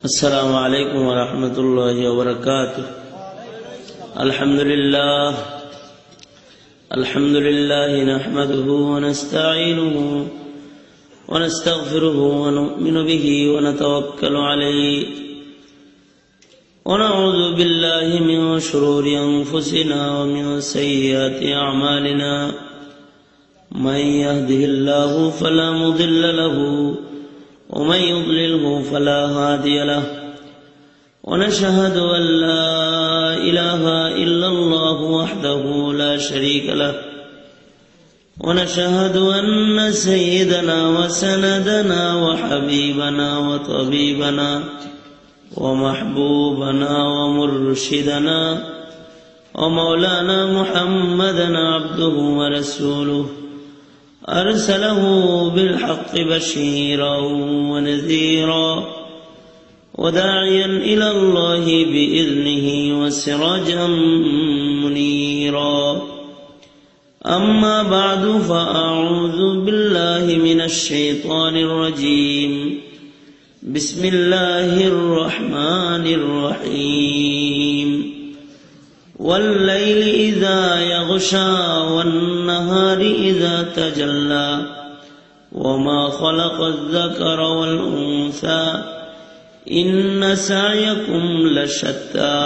السلام عليكم ورحمة الله وبركاته. الحمد لله نحمده ونستعينه ونستغفره ونؤمن به ونتوكل عليه ونعوذ بالله من شرور أنفسنا ومن سيئات أعمالنا. من يهده الله فلا مضل له ومن يضلله فلا هادي له. ونشهد أن لا إله إلا الله وحده لا شريك له. ونشهد أن سيدنا وسندنا وحبيبنا وطبيبنا ومحبوبنا ومرشدنا ومولانا محمدا عبده ورسوله أرسله بالحق بشيرا ونذيرا وداعيا إلى الله بإذنه وسراجا منيرا. أما بعد فأعوذ بالله من الشيطان الرجيم. بسم الله الرحمن الرحيم. والليل إذا يغشى والنهار إذا تجلى وما خلق الذكر والأنثى إن سعيكم لشتى.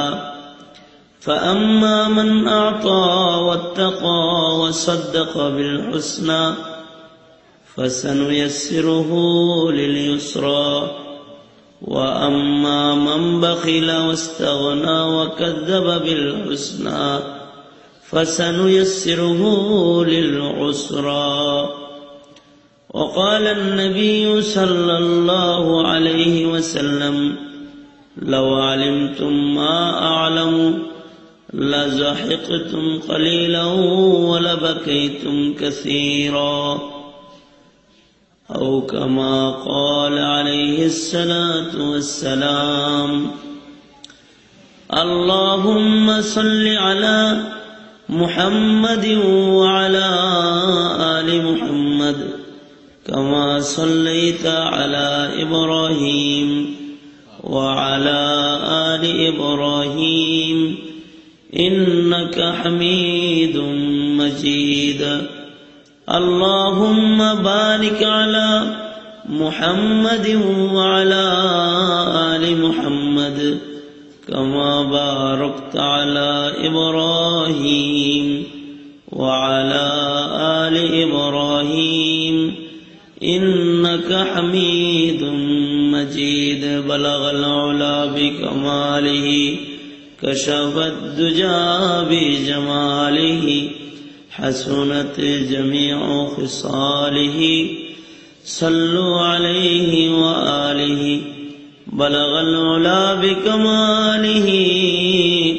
فأما من أعطى واتقى وصدق بالحسنى فسنيسره لليسرى. وأما من بخل واستغنى وكذب بالحسنى فسنيسره للعسرى. وقال النبي صلى الله عليه وسلم لو علمتم ما أعلم لزحقتم قليلا ولبكيتم كثيرا أو كما قال عليه الصلاة والسلام. اللهم صل على محمد وعلى آل محمد كما صليت على إبراهيم وعلى آل إبراهيم إنك حميد مجيد. اللهم بارك على محمد وعلى آل محمد كما باركت على إبراهيم وعلى آل إبراهيم إنك حميد مجيد. بلغ العلا بكماله كشف الدجى بجماله حسنت جميع خصاله صلوا عليه وآله. بلغ العلا بكماله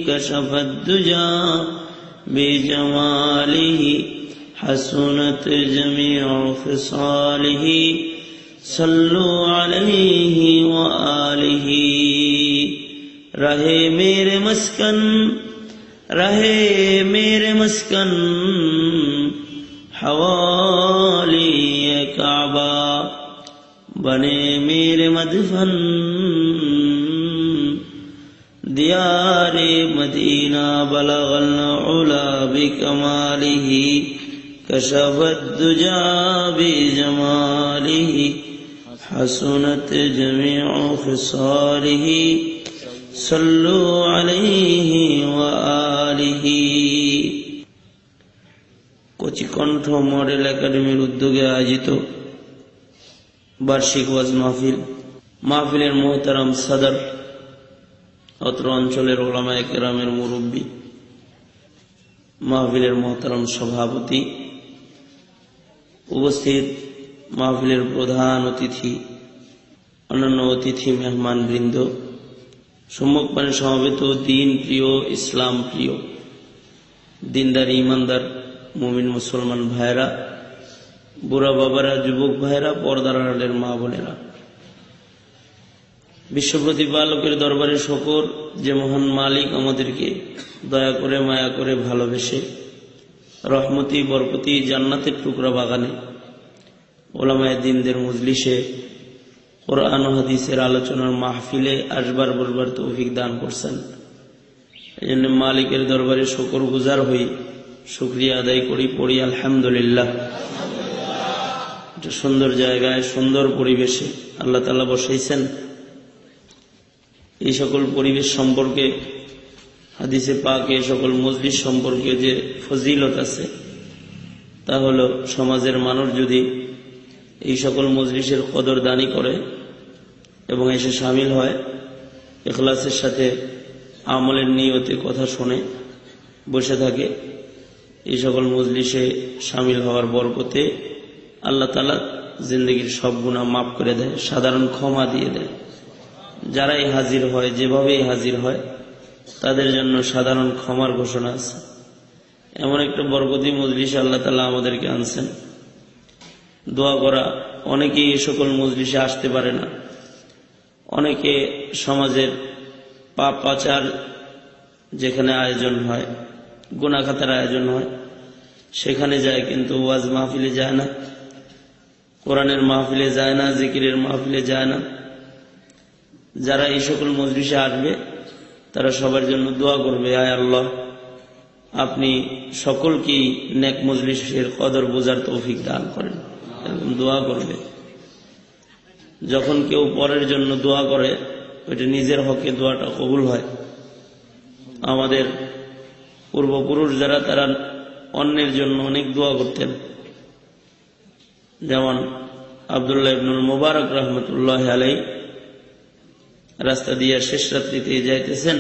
كشف الدجى بجماله حسنت جميع خصاله صلوا عليه وآله. رہے میرے مسکن رہے میرے مسکن حوالی کعبہ بنے میرے مدفن دیار مدینہ. بلغ العلا بکمالہ کشف الدجى بجمالہ حسنت جميع خصاله صلوا عليه وآله. কোচি কণ্ঠ মডেল একাডেমির উদ্যোগে আয়োজিত বার্ষিক ওয়াজ মাহফিলের মোহতারাম সাদর, অত্র অঞ্চলের উলামায়ে কেরামের মুরব্বী, মাহফিলের মোহতারাম সভাপতি, উপস্থিত মাহফিলের প্রধান অতিথি, অন্যান্য অতিথি মেহমান বৃন্দ, সম্মুখপানে সমবেত দিন প্রিয়, ইসলাম প্রিয়, দিনদার ইমানদার মুমিন মুসলমান ভাইরা, বুড়া বাবারা, যুবক ভাইরা, পর্দার আড়ালের মা বোনেরা, বিশ্ব প্রতিপালকের দরবারে শকর যে মহান মালিক আমাদেরকে দয়া করে মায়া করে ভালোবেসে রহমতি বরকতি জান্নাতের টুকরা বাগানে ওলামায়ে দ্বীনদের মজলিসে কোরআন ও হাদিসের আলোচনার মাহফিলে আসবার বলবার তৌফিক দান করছেন। এই জন্য মালিকের দরবারে শুকরগুজার হই, শুকরিয়া আদায় করি, পড়ি আলহামদুলিল্লাহ। একটা সুন্দর জায়গায় সুন্দর পরিবেশে আল্লাহ তাআলা বসাইছেন। এই সকল পরিবেশ সম্পর্কে হাদিসে পাকে এই সকল মজলিস সম্পর্কে যে ফজিলত আছে তা হলো, সমাজের মানুষ যদি এই সকল মজলিসের কদরদানি করে এবং এসে শামিল হয়, ইখলাসের সাথে আমলের নিয়তে কথা শুনে বসে থাকে, এই সকল মজলিসে শামিল হওয়ার বরকতে আল্লাহ তাআলা জিন্দগির সব গুনাহ মাফ করে দেয়, সাধারণ ক্ষমা দিয়ে দেয়। যারাই হাজির হয়, যেভাবেই হাজির হয়, তাদের জন্য সাধারণ ক্ষমার ঘোষণা আছে। এমন একটা বরকতি মজলিসে আল্লাহ তাআলা আমাদেরকে আনছেন। দোয়া করা, অনেকেই এই সকল মজলিসে আসতে পারে না, অনেকে সমাজের পাপ আচার যেখানে আয়োজন হয়, গুনাহ খাতার আয়োজন হয়, সেখানে যায়, কিন্তু ওয়াজ মাহফিলে যায় না, কোরআনের মাহফিলে যায় না, জিকিরের মাহফিলে যায় না। যারা এই সকল মজলিসে আসবে তারা সবার জন্য দোয়া করবে, আয় আল্লাহ আপনি সকলকেই নেক মজলিসের কদর বোঝার তৌফিক দান করেন, এরকম দোয়া করবে। যখন কেউ পরের জন্য দোয়া করে, ওইটা নিজের হকে দোয়াটা কবুল হয়। আমাদের পূর্বপুরুষ যারা, তারা অন্যের জন্য অনেক দোয়া করতেন। যেমন আব্দুল্লাহ ইবনুল মুবারক রহমতুল্লাহ আলাইহি রাস্তা দিয়ে শেষ রাত্রিতে যাইতেছেন,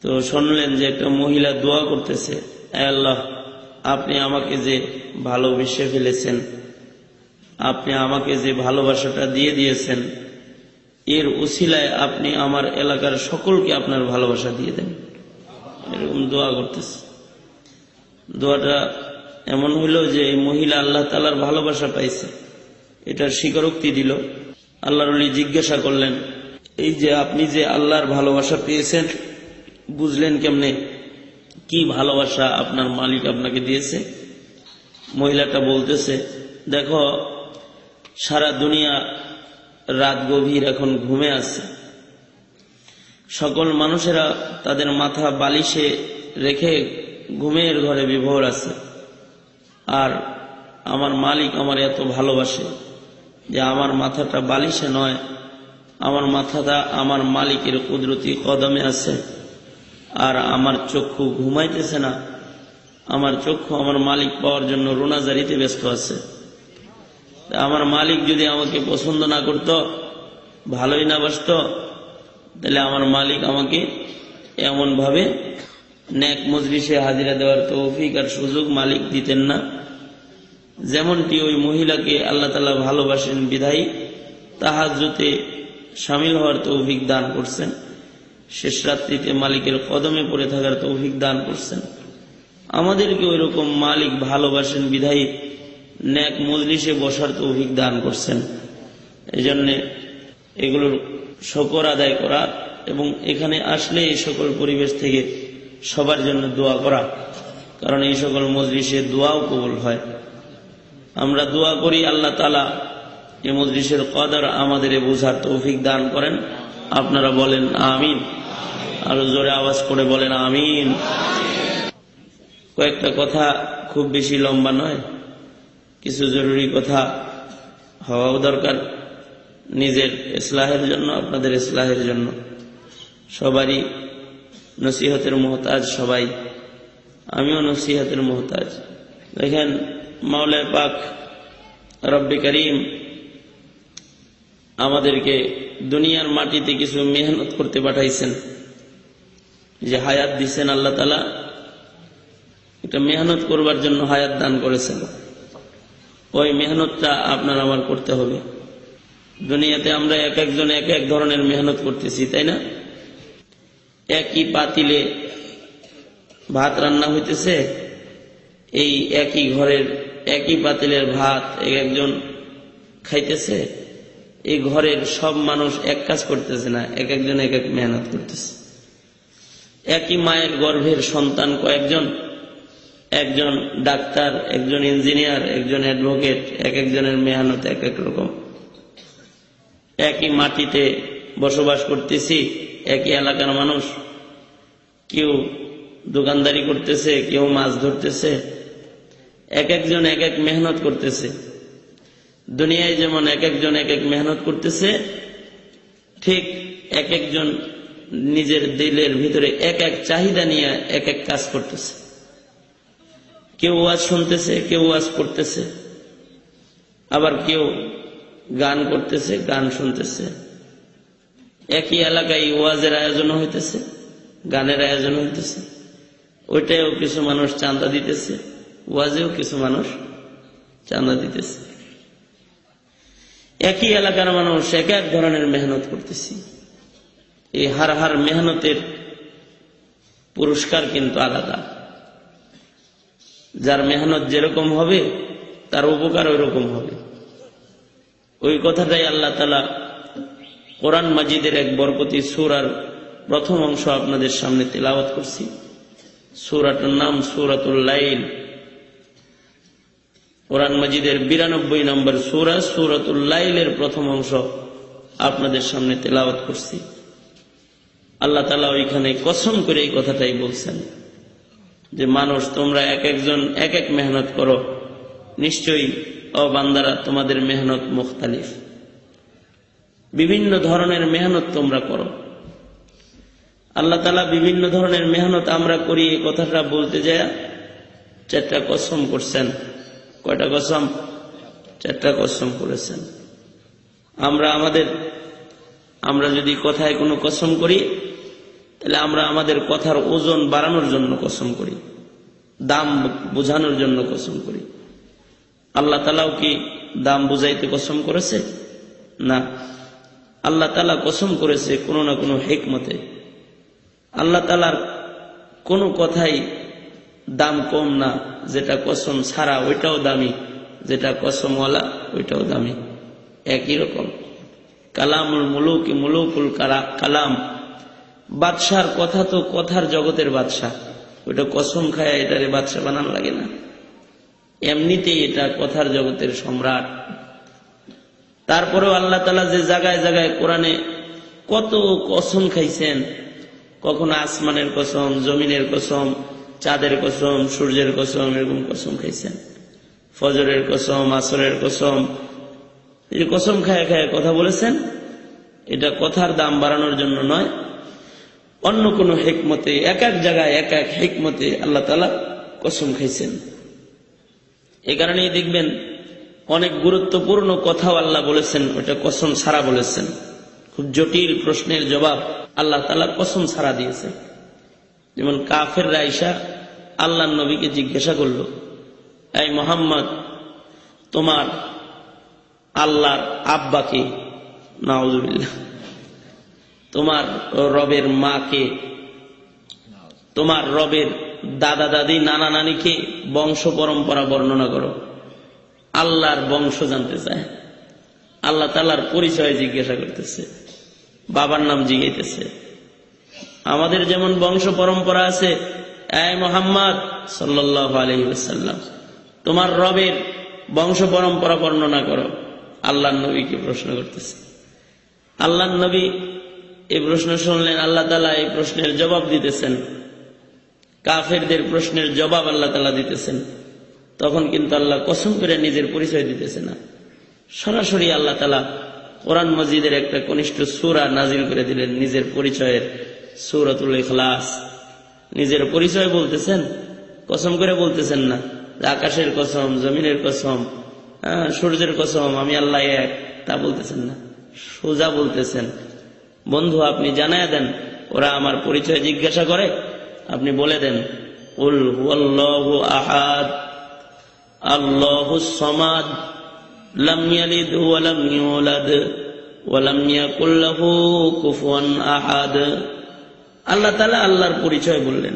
তো শুনলেন যে একটা মহিলা দোয়া করতেছে, আয় আল্লাহ আপনি আমাকে যে ভালোবেসে ফেলেছেন, আপনি আমাকে যে ভালোবাসাটা দিয়ে দিয়েছেন, এর উসিলায় আপনি আমার এলাকার সকলকে আপনার ভালোবাসা দিয়ে দেন। এরকম দোয়া করতেছে। দোয়াটা এমন হইল যে এই মহিলা আল্লাহ তাআলার ভালোবাসা পাইছে, এটার স্বীকারোক্তি দিল। আল্লাহর ওলি জিজ্ঞাসা করলেন, এই যে আপনি যে আল্লাহর ভালোবাসা পেয়েছেন, বুঝলেন কেমনে? কি ভালোবাসা আপনার মালিক আপনাকে দিয়েছে? মহিলাটা বলতেছে, দেখো সারা দুনিয়া রাত গভীর, এখন ঘুমে আছে, সকল মানুষেরা তাদের মাথা বালিশে রেখে ঘুমের ঘরে বিভোর আছে, আর আমার মালিক আমার এত ভালোবাসে যে আমার মাথাটা বালিশে নয়, আমার মাথাটা আমার মালিকের কুদরতি কদমে আছে, আর আমার চক্ষু ঘুমাইতেছে না, আমার চক্ষু আমার মালিক পাওয়ার জন্য রোনাজারিতে ব্যস্ত আছে। আমার মালিক যদি আমাকে পছন্দ না করত, ভালোই না বাসত, তাহলে আমার মালিক আমাকে এমন ভাবে নেক মজলিসে হাজিরা দেওয়ার তৌফিক আর সুযোগ মালিক দিতেন না। যেমনটি ওই মহিলাকে আল্লাহ তাআলা ভালোবাসেন বিধায়ী তাহাজ্জুদে শামিল হওয়ার তৌফিক দান করছেন, শেষ রাত্রিতে মালিকের কদমে পড়ে থাকার তৌফিক দান করছেন। আমাদেরকে ওই রকম মালিক ভালোবাসেন বিধায়ী নেক মজলিসে বসার তৌফিক দান করছেন। এই জন্যে এগুলোর শুকর আদায় করা এবং এখানে আসলে এই সকল পরিবেশ থেকে সবার জন্য দোয়া করা, কারণ এই সকল মজলিসে দোয়াও কবুল হয়। আমরা দোয়া করি আল্লাহ তাআলা এই মজলিসের কদর আমাদের বোঝার তৌফিক দান করেন। আপনারা বলেন আমিন, আরো জোরে আওয়াজ করে বলেন আমিন। কয়েকটা কথা, খুব বেশি লম্বা নয়, কিছু জরুরি কথা হওয়াও দরকার, নিজের ইসলাহের জন্য, আপনাদের ইসলাহের জন্য। সবারই নসিহতের মুহতাজ সবাই, আমিও নসিহতের মুহতাজ। দেখেন মাওলা পাক রব্বে করিম আমাদেরকে দুনিয়ার মাটিতে কিছু মেহনত করতে পাঠাইছেন, যে হায়াত দিচ্ছেন আল্লাহ তাআলা, এটা মেহনত করবার জন্য হায়াত দান করেছেন। ওই মেহনতটা আপনার আমার করতে হবে। দুনিয়াতে আমরা এক একজন এক এক ধরনের মেহনত করতেছি, তাই না? একই পাতিলে ভাত রান্না হইতেছে, এই একই ঘরের একই পাতিলের ভাত এক একজন খাইতেছে। এই ঘরের সব মানুষ এক কাজ করতেছে না, এক একজন এক এক মেহনত করতেছে। একই মায়ের গর্ভের সন্তান কয়েকজন, একজন ডাক্তার, একজন ইঞ্জিনিয়ার, একজন অ্যাডভোকেট, এক একজনের মেহনত এক এক রকম। একই মাটিতে বসবাস করতেছি, একই এলাকার মানুষ, কেউ দোকানদারি করতেছে, কেউ মাছ ধরতেছে, এক একজন এক এক মেহনত করতেছে। দুনিয়ায় যেমন এক একজন এক এক মেহনত করতেছে, ঠিক এক একজন নিজের দিলের ভিতরে এক এক চাহিদা নিয়ে এক এক কাজ করতেছে। কেউ ওয়াজ শুনতেছে, কেউ ওয়াজ করতেছে, আবার কেউ গান করতেছে, গান শুনতেছে। একই এলাকায় ওয়াজের আয়োজন হইতেছে, গানের আয়োজন হইতেছে, ওইটাও কিছু মানুষ চাঁদা দিতেছে, ওয়াজেও কিছু মানুষ চাঁদা দিতেছে। একই এলাকার মানুষ এক এক ধরনের মেহনত করতেছি। এই হার হার মেহনতের পুরস্কার কিন্তু আলাদা। যার মেহনত যেরকম হবে তার উপকার ওই রকম হবে। ওই কথাটাই আল্লাহ তাআলা কোরআন মাজিদের এক বরকতি সূরার প্রথম অংশ আপনাদের সামনে তেলাওয়াত করছি। সূরাটার নাম সূরাতুল লাইল। কোরআন মাজিদের 92 নম্বর সূরা সূরাতুল লাইলের প্রথম অংশ আপনাদের সামনে তেলাওয়াত করছি। আল্লাহ তাআলা ওইখানে কসম করে এই কথাটাই বলছেন যে মানুষ তোমরা এক একজন এক এক মেহনত করো, নিশ্চয়ই ও বান্দারা তোমাদের মেহনত মুখতালিফ, বিভিন্ন ধরনের মেহনত তোমরা করো। আল্লাহ তাআলা বিভিন্ন ধরনের মেহনত আমরা করি এই কথাটা বলতে যায় 4টা কসম করছেন। কয়টা কসম? 4টা কসম করেছেন। আমরা যদি কথায় কোনো কসম করি তাহলে আমরা আমাদের কথার ওজন বাড়ানোর জন্য কসম করি, দাম বোঝানোর জন্য কসম করি। আল্লাহ তাআলাও কি দাম বুঝাইতে কসম করেছে? না, আল্লাহ তাআলা কসম করেছে কোনো না কোনো হিকমতে। আল্লাহ তাআলার কোনো কথাই দাম কম না, যেটা কসম ছাড়া ওইটাও দামি, যেটা কসমওয়ালা ওইটাও দামি, একই রকম। কালামুল মুলুক মুলুকুল কালাম, বাদশার কথা তো কথার জগতের বাদশাহ, ওইটা কসম খায় এটারে বাদশাহ বানান লাগে না, এমনিতেই এটা কথার জগতের সম্রাট। তারপরেও আল্লাহ তাআলা যে জায়গায় জায়গায় কোরআনে কত কসম খাইছেন, কখনো আসমানের কসম, জমিনের কসম, চাঁদের কসম, সূর্যের কসম, এরকম কসম খাইছেন। ফজরের কসম, আসরের কসম, এই যে কসম খায় খায় কথা বলেছেন, এটা কথার দাম বাড়ানোর জন্য নয়, অন্য কোনো হিকমতে, এক এক জায়গায় এক এক হিকমতে আল্লাহ তাআলা কসম খাইছেন। এই কারণেই দেখবেন অনেক গুরুত্বপূর্ণ কথাও আল্লাহ বলেছেন, ওটা কসম ছাড়া বলেছেন। খুব জটিল প্রশ্নের জবাব আল্লাহ তাআলা কসম ছাড়া দিয়েছে। যেমন কাফেররা আইসা আল্লাহর নবীকে জিজ্ঞাসা করলো, এই মুহাম্মদ, তোমার আল্লাহর আব্বাকে, নাউযুবিল্লাহ, তোমার রবের মাকে, তোমার রবের দাদা দাদি নানা নানিকে, বংশ পরম্পরা বর্ণনা করো। আল্লাহর বংশ জানতে চায়, আল্লাহ তাআলার পরিচয় জিজ্ঞাসা করতেছে, বাবার নাম জিজ্ঞাইতেছে। আমাদের যেমন বংশ পরম্পরা আছে, এই মুহাম্মদ সাল্লাল্লাহু আলাইহি ওয়াসাল্লাম, তোমার রবের বংশ পরম্পরা বর্ণনা করো। আল্লাহর নবীকে প্রশ্ন করতেছে। আল্লাহর নবী এই প্রশ্ন শুনলেন, আল্লাহ তাআলা এই প্রশ্নের জবাব দিতেছেন, কাফেরদের প্রশ্নের জবাব আল্লাহ তাআলা দিতেছেন। তখন কিন্তু আল্লাহ কসম করে নিজের পরিচয় দিতেছে না, সরাসরি আল্লাহ তাআলা কোরআন মাজিদের একটা কনিষ্ঠ সূরা নাজিল করে দিলেন নিজের পরিচয়ের, সূরাতুল ইখলাস। নিজের পরিচয় বলতেছেন, কসম করে বলতেছেন না যে আকাশের কসম, জমিনের কসম, সূর্যের কসম, আমি আল্লাহ এক, তা বলতেছেন না, সোজা বলতেছেন, বন্ধু আপনি জানায়া দেন, ওরা আমার পরিচয় জিজ্ঞাসা করে, আপনি বলে দেন, কুল হুয়াল্লাহু আহাদ আল্লাহুস সামাদ লাম ইয়ালিদ ওয়া লাম ইউলাদ ওয়া লাম ইয়াকুল লাহু কুফুয়ান আহাদ। আল্লাহ তাআলা আল্লাহর পরিচয় বললেন,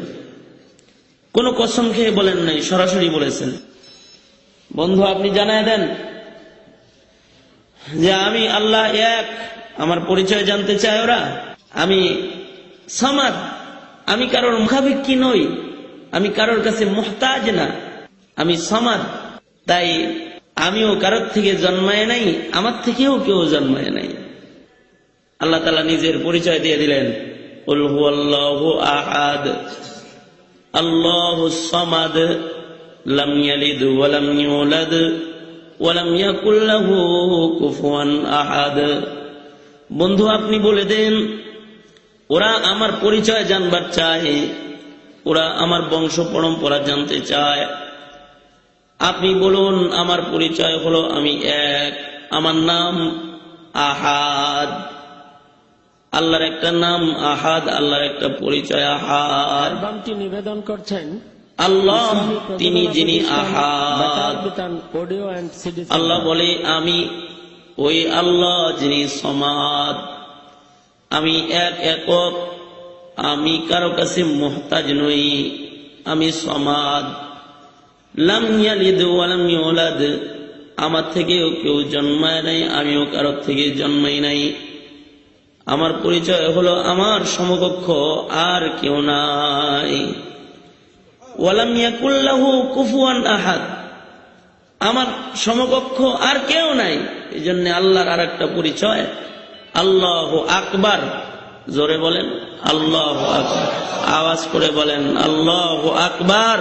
কোন কসম খেয়ে বলেন নাই, সরাসরি বলেছেন, বন্ধু আপনি জানায় দেন যে আমি আল্লাহ এক। আমার পরিচয় জানতে চায় ওরা, আমি সামাদ, আমি কারোর মুখাভিক্ষি নই, আমি কারোর কাছে মুহতাজ না, আমি সামাদ, তাই আমিও কারোর থেকে জন্মায় নাই, আমার থেকেও কেউ জন্মায় নাই। আল্লাহ তাআলা নিজের পরিচয় দিয়ে দিলেন, কুল হুয়াল্লাহু আহাদ আল্লাহুস সামাদ লাম ইয়ালিদ ওয়া লাম ইউলাদ ওয়া লাম ইয়াকুল লাহু কুফুয়ান আহাদ। বন্ধু আপনি বলে দেন, ওরা আমার পরিচয় জানবার চায়, ওরা আমার বংশ পরম্পরা জানতে চায়। আপনি বলুন আমার পরিচয় হলো আমি এক, আমার নাম আহাদ। আল্লাহর একটা নাম আহাদ, আল্লাহর একটা পরিচয় আহাদ। অ্যালবামটি নিবেদন করছেন আল্লাহ তিনি যিনি আহাদ। Audio and CD. আল্লাহ বলে আমি ওই আল্লাহ যিনি সমাদ, আমি এক একক, আমি কারো কাছে মুহতাজ নই, আমি সমাদ। লাম ইয়ালিদ ওয়া লাম ইউলাদ, আমার থেকেও কেউ জন্মায় নাই, আমিও কারো থেকে জন্মাই নাই। আমার পরিচয় হলো আমার সমকক্ষ আর কেউ নাই। ওয়া লাম ইয়াকুল লাহু কুফুয়ান আহাদ, আমার সমকক্ষ আর কেউ নাই। এই জন্য আল্লাহর আর একটা পরিচয় আল্লাহু আকবার। জোরে বলেন আল্লাহু আকবার, আওয়াজ করে বলেন আল্লাহু আকবার।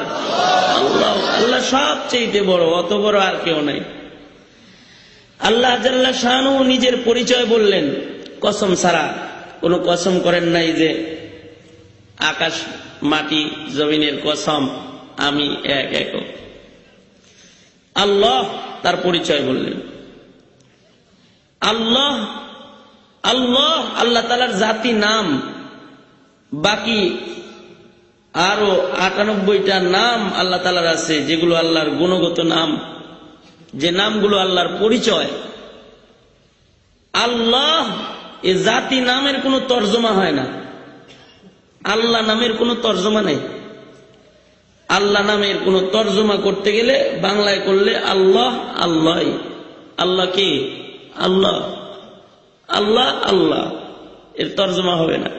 আল্লাহ সবচেয়ে বড়, অত বড় আর কেউ নাই। আল্লাহ জাল্লা শানুহু নিজের পরিচয় বললেন, কসম ছাড়া। কোনো কসম করেন নাই যে আকাশ মাটি জমিনের কসম, আমি এক একক। আল্লাহ তার পরিচয় বললেন। আল্লাহ আল্লাহ আল্লাহ তাআলার জাতি নাম, বাকি আরো ৯৮টা নাম আল্লাহ তাআলার আছে, যেগুলো আল্লাহর গুণগত নাম, যে নামগুলো আল্লাহর পরিচয়। আল্লাহ এ জাতি নামের কোনো তর্জমা হয় না, আল্লাহ নামের কোনো তর্জমা নেই। আল্লাহ নামের কোনো তর্জমা করতে গেলে বাংলায় করলে আল্লাহ আল্লাহ, আল্লাহ কে? আল্লাহ আল্লাহ আল্লাহ, এর তর্জমা হবে না,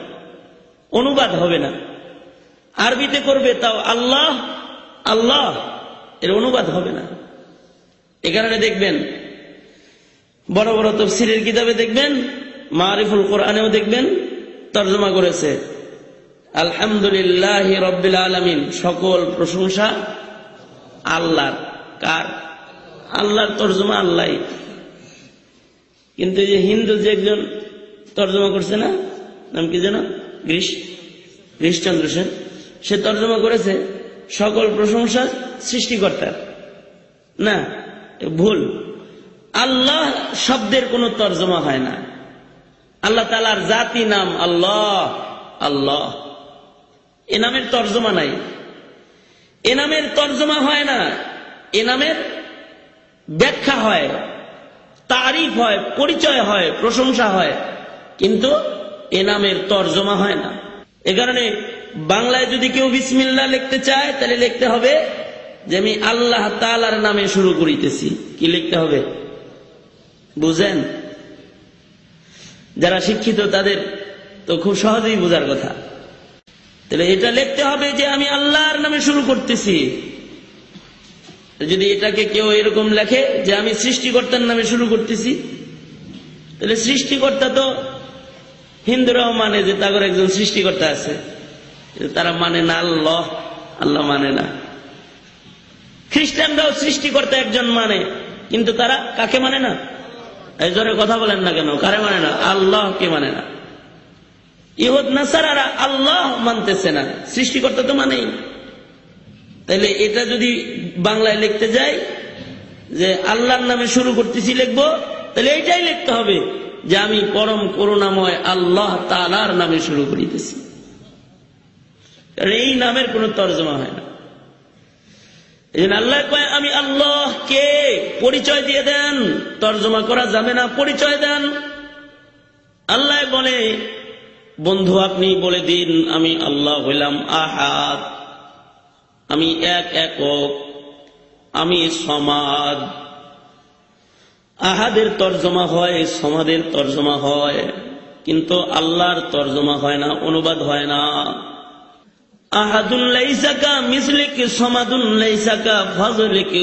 অনুবাদ হবে না। আরবিতে করবে তাও আল্লাহ আল্লাহ, এর অনুবাদ হবে না। এ কারণে দেখবেন বড় বড় তাফসীরের কিতাবে দেখবেন, মারিফুল কোরআনেও দেখবেন তর্জমা করেছে আলহামদুলিল্লাহি রাব্বিল আলামিন, সকল প্রশংসা আল্লাহর। কার? আল্লাহর তর্জমা আল্লাহ। কিন্তু এই যে হিন্দু যে একজন তর্জমা করছে না, নাম কি যেন, গিরিশচন্দ্র সেন, সে তর্জমা করেছে সকল প্রশংসা সৃষ্টিকর্তার। না, ভুল। আল্লাহ শব্দের কোনো তর্জমা হয় না। আল্লাহ তাআলার জাতি নাম আল্লাহ আল্লাহ, এ নামের তর্জমা নাই, এ নামের তর্জমা হয় না। এ নামের ব্যাখ্যা হয়, তারিফ হয়, পরিচয় হয়, প্রশংসা হয়, কিন্তু এ নামের তর্জমা হয় না। এ কারণে বাংলায় যদি কেউ বিসমিল্লাহ লিখতে চায়, তাহলে লিখতে হবে যে আমি আল্লাহ তাআলার নামে শুরু করিতেছি। কি লিখতে হবে বুঝেন? যারা শিক্ষিত তাদের তো খুব সহজেই বোঝার কথা। তাহলে এটা লিখতে হবে যে আমি আল্লাহর নামে শুরু করতেছি। যদি এটাকে কেউ এরকম লেখে যে আমি সৃষ্টিকর্তার নামে শুরু করতেছি, তাহলে সৃষ্টিকর্তা তো হিন্দুরাও মানে যে তাদের একজন সৃষ্টিকর্তা আছে, তারা মানে না আল্লাহ, আল্লাহ মানে না। খ্রিস্টানরাও সৃষ্টিকর্তা একজন মানে, কিন্তু তারা কাকে মানে না? এই জোরে কথা বলেন না কেন? কারে মানে না? আল্লাহকে মানে না। ইহুদ নাসারারা আল্লাহ মানতেছে না, সৃষ্টিকর্তা তো মানেই। তাইলে এটা যদি বাংলায় লিখতে যাই যে আল্লাহর নামে শুরু করতেছি লিখবো, তাহলে এইটাই লিখতে হবে যে আমি পরম করুণাময় আল্লাহ তাআলার নামে শুরু করিতেছি। কারণ এই নামের কোনো তর্জমা হয় না। এই জন্য আল্লাহ কয় আমি আল্লাহ কে, পরিচয় দিয়ে দেন, তর্জমা করা যাবে না, পরিচয় দেন। আল্লাহ বলে বন্ধু আপনি বলে দিন আমি আল্লাহ হইলাম আহাদ, আমি এক একক, আমি সমাদ। আহাদের তর্জমা হয়, সমাদের তর্জমা হয়, কিন্তু আল্লাহর তর্জমা হয় না, অনুবাদ হয় না। আহাদুন লাইসা কা মিসলিক সমাদুন লাইসা কা ফাজলিক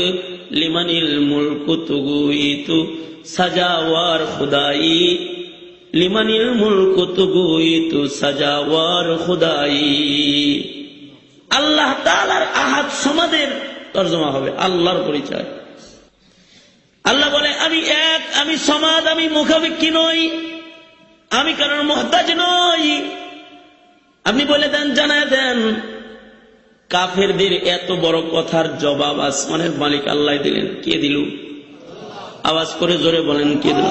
লিমানিল মুলকু তুগুইতু সাজাওয়ার খুদাই। লিমানিল মুলকু তুগুইতু সাজাওয়ার খুদাই। আল্লাহ তাআলার আহাদ সমাদের তরজমা হবে আল্লাহর পরিচয়। আল্লাহ বলে আমি এক, আমি সমাদ, আমি মুখাপেক্ষী নই, আমি কারণ মুহতাজ নই। আপনি বলে দেন, জানায় দেন। কাফেরদের এত বড় কথার জবাব আসমানের মালিক আল্লাহ দিলেন। কে দিল? আওয়াজ করে জোরে বলেন, কে দিল?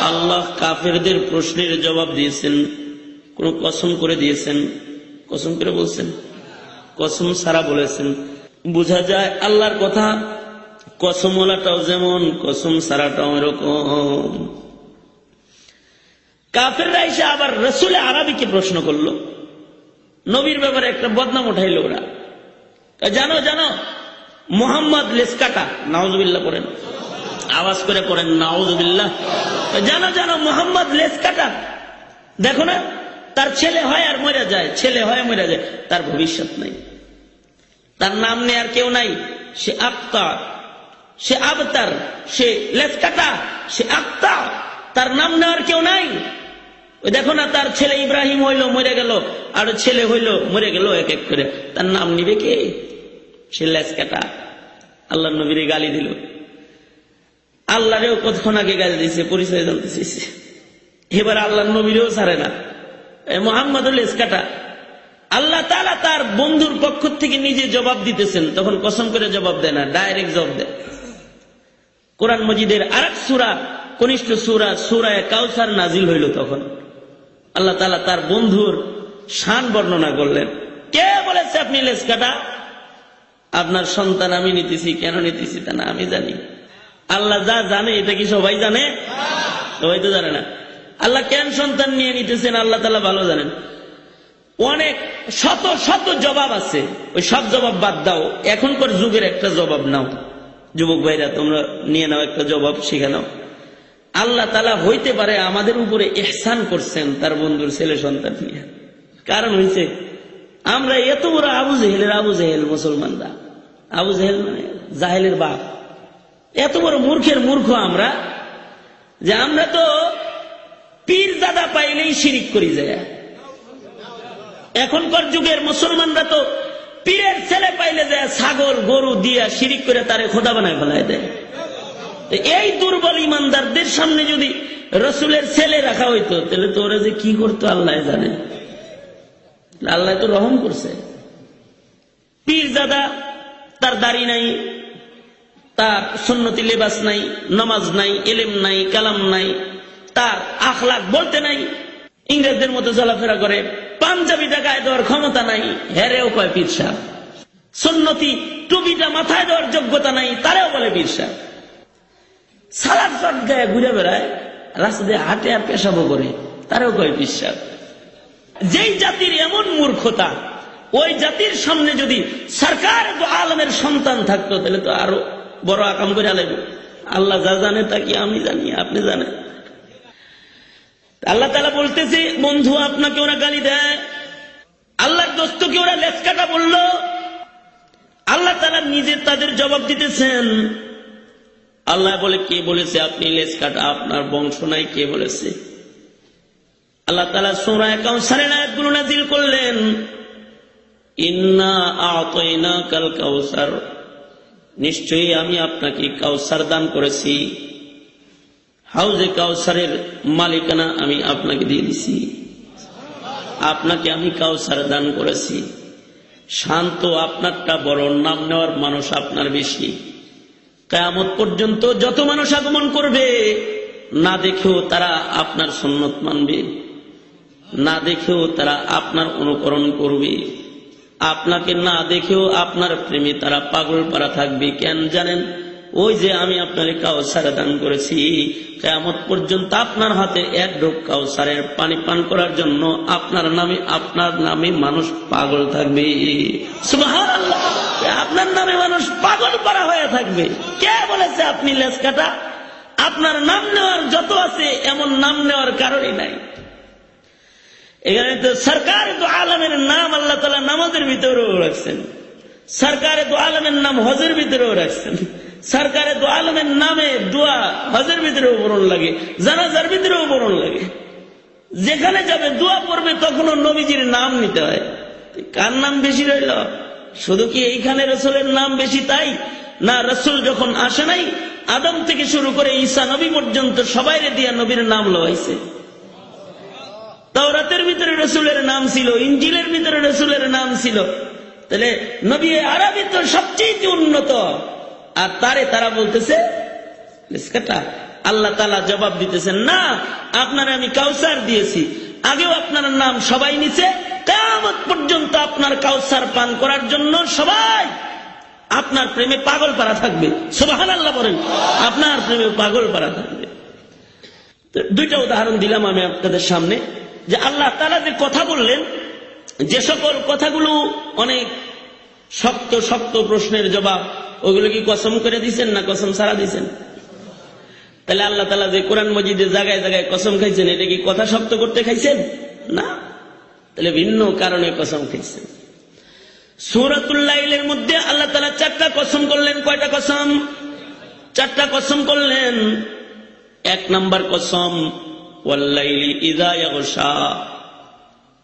আল্লাহ কাফেরদের প্রশ্নের জবাব দিয়েছেন। কোন কসম করে দিয়েছেন? কসম করে বলছেন? কসম ছাড়া বলেছেন। বোঝা যায় আল্লাহর কথা কসমওয়ালাটাও যেমন, কসম ছাড়াটাও এরকম। কাফেররা এসে আবার রাসূল আরবীকে প্রশ্ন করলো, নবীর ব্যাপারে একটা বদনাম উঠাইলো ওরা। জানো জানো মুহাম্মদ লেসকাটা, নাউজুবিল্লাহ পড়েন, আওয়াজ করে পড়েন নাউজুবিল্লাহ। জানো জানো মুহাম্মদ লেসকাটা, দেখো না তার ছেলে হয় আর মরে যায়, ছেলে হয় মরে যায়, তার ভবিষ্যৎ নাই, তার নাম নেই আর কেউ নাই। সে আক্তার, সে আবতার, সে লেসকাটা, সে আক্তার, তার নাম নেওয়ার কেউ নাই। ওই দেখো না তার ছেলে ইব্রাহিম হইল মরে গেল, আর ছেলে হইল মরে গেল এক এক করে, তার নাম নিবে কে? সে লেসকাটা। আল্লাহ নবীরে গালি দিল, আল্লাহরেও কতক্ষণ আগে গালি দিয়েছে, পরিচয় জানতে চেয়েছে। এবার আল্লাহ নবীরেও ছাড়ে না, মুহাম্মদ লেসকাটা। আল্লাহ তাআলা তার বন্ধুর পক্ষ থেকে নিজে জবাব দিতেছেন, তখন কসম করে জবাব দেয় না, ডাইরেক্ট জবাব দেয়। কোরআন মজিদের আরেক সূরা, কনিষ্ঠ সূরা, সূরা কাউসার নাজিল হইল। তখন আল্লাহ তাআলা তার বন্ধুর শান বর্ণনা করলেন। কে বলেছে আপনি লেসকাটা? আপনার সন্তান আমি নিতেছি, কেন নিতেছি তা না আমি জানি। আল্লাহ যা জানে এটা কি সবাই জানে? সবাই তো জানে না। আল্লাহ কেন সন্তান নিয়ে নিতেছেন আল্লাহ তাআলা ভালো জানেন। অনেক শত শত জবাব আছে, ওই সব জবাব বাদ দাও, এখনকার যুগের একটা জবাব নাও। যুবক ভাইরা তোমরা নিয়ে নাও একটা জবাব, শিখে নাও। আল্লাহ তাআলা হইতে পারে আমাদের উপরে ইহসান করছেন তার বন্ধুর ছেলে সন্তান নিয়ে। কারণ হইছে আমরা এত বড় আবু জেহেলের আবু জেহেল, মুসলমানরা আবু জেহেল মানে জাহেলের বাপ, এত বড় মূর্খের মূর্খ আমরা, যে আমরা তো পীর দাদা পাইলেই শিরিক করি যায়। এখনকার যুগের মুসলমানরা তো পীরের ছেলে পাইলে যায় ছাগল গরু দিয়া শিরিক করে তারে খোদা বানায় ফেলায় দেয়। এই দুর্বল ইমানদারদের সামনে যদি রসুলের ছেলে রাখা হইতো, তাহলে তো ওরা যে কি করতো আল্লাহ জানে। আল্লাহ তো রহম করছে। পীর দাদা, তার দাড়ি নাই, তার সুন্নতি লেবাস নাই, নামাজ নাই, ইলম নাই, কালাম নাই, তার আখলাক বলতে নাই, ইংরেজদের মতো চলাফেরা করে, পাঞ্জাবিটা গায়ে দেওয়ার ক্ষমতা নাই, হেরেও কয় পীর সাহেব। সুন্নতি টুপিটা মাথায় দেওয়ার যোগ্যতা নাই, তারেও বলে পীর সাহেব। সালাদ শট গায়ে ঘুরে বেড়ায়, রাস্তা দিয়ে হাঁটে আর পেশাবো করে, তারেও কয় পীর সাহেব। যেই জাতির এমন মূর্খতা, ওই জাতির সামনে যদি সরকার দু আলমের সন্তান থাকতো, তাহলে তো আরো বড় আকাম করে আলাইবে। আল্লাহ যা জানে তা কি আমি জানি, আপনি জানেন। আল্লাহ তাআলা বলতেছে, বন্ধু আপনাকে ওরা গালি দেয়, আল্লাহর দোস্তকে ওরা লেসকাটা বলল। আল্লাহ তাআলা নিজে তাদের জবাব দিতেছেন। আল্লাহ বলে, কে বলেছে আপনি লেসকাটা? আপনার বংশ নাই, কে বলেছে? আল্লাহ তাআলা সূরা কাউসারের আয়াতগুলো নাযিল করলেন। ইন্না আ'তাইনাকাল কাউসার, নিশ্চয়ই আমি আপনাকে কাউসার দান করেছি। হাউজে কাউসারের মালিকানা আমি আপনাকে দিয়ে দিছি, আপনাকে আমি কাউসার দান করেছি। শান্ত আপনারটা বড়, নাম নেওয়ার মানুষ আপনার বেশি। কিয়ামত পর্যন্ত যত মানুষ আগমন করবে, না দেখেও তারা আপনার সুন্নত মানবে, না দেখেও তারা আপনার অনুকরণ করবে, আপনাকে না দেখেও আপনার প্রেমে তারা পাগল পারা থাকবে। কেন জানেন? ওই যে আমি আপনার কাউসার দান করেছি, কিয়ামত পর্যন্ত আপনার হাতে এক ঢোক কাউসারের পানি পান করার জন্য আপনার নামে মানুষ পাগল থাকবে। সুবহানাল্লাহ, আপনার নামে মানুষ পাগল পারা হয়ে থাকবে। কে বলেছে আপনি লেসকাটা? আপনার নাম নেওয়ার যত আছে, এমন নাম নেওয়ার কারণই নাই। এখানে তো সরকার দু আলমের নাম আল্লাহ তাআলা নামাজের ভিতরেও রাখছেন, সরকারে দু আলমের নাম হজের ভিতরেও রাখছেন, সরকারে দু আলমের নামে দোয়া হজের ভিতরেও বরণ লাগে, জানাজার ভিতরেও বরণ লাগে। যেখানে যাবে দোয়া পড়বে তখনও নবীজির নাম নিতে হয়। কার নাম বেশি রইল? শুধু কি এইখানে রসুলের নাম বেশি তাই না? রসুল যখন আসে নাই, আদম থেকে শুরু করে ঈসা নবী পর্যন্ত সবাইরে দিয়া নবীর নাম লওয়াইছে। তাওরাতের ভিতরে রসুলের নাম ছিল, ইনজিলের ভিতরে রসুলের নাম ছিল। তাহলে নবী আরবি তো সবচেয়ে উন্নত, আর তারা বলতেছে আল্লাহ তাআলা জবাব দিতেছেন, না, আপনার আমি কাউসার দিয়েছি, আগেও আপনার নাম সবাই নিছে, কিয়ামত পর্যন্ত আপনার কাউসার পান করার জন্য সবাই আপনার প্রেমে পাগল পারা থাকবে। সুবহানাল্লাহ বলেন, আপনার প্রেমে পাগল পারা থাকবে। দুইটা উদাহরণ দিলাম আমি আপনাদের সামনে, যে আল্লাহ তাআলা যে কথা বললেন, যে সকল কথাগুলো অনেক শক্ত শক্ত প্রশ্নের জবাব, ওগুলো কি কসম করে দিচ্ছেন না কসম ছাড়া দিচ্ছেন? তাহলে আল্লাহ তাআলা যে কোরআন মজিদে জায়গায় জায়গায় কসম খাইছেন, এটা কি কথা শক্ত করতে খাইছেন? না, তাহলে ভিন্ন কারণে কসম খাইছেন। সূরাতুল লাইলের মধ্যে আল্লাহ তাআলা 4টা কসম করলেন। কয়টা কসম? 4টা কসম করলেন। 1 নাম্বার কসম, ওয়াল্লাইলি ইযা ইয়াগশা,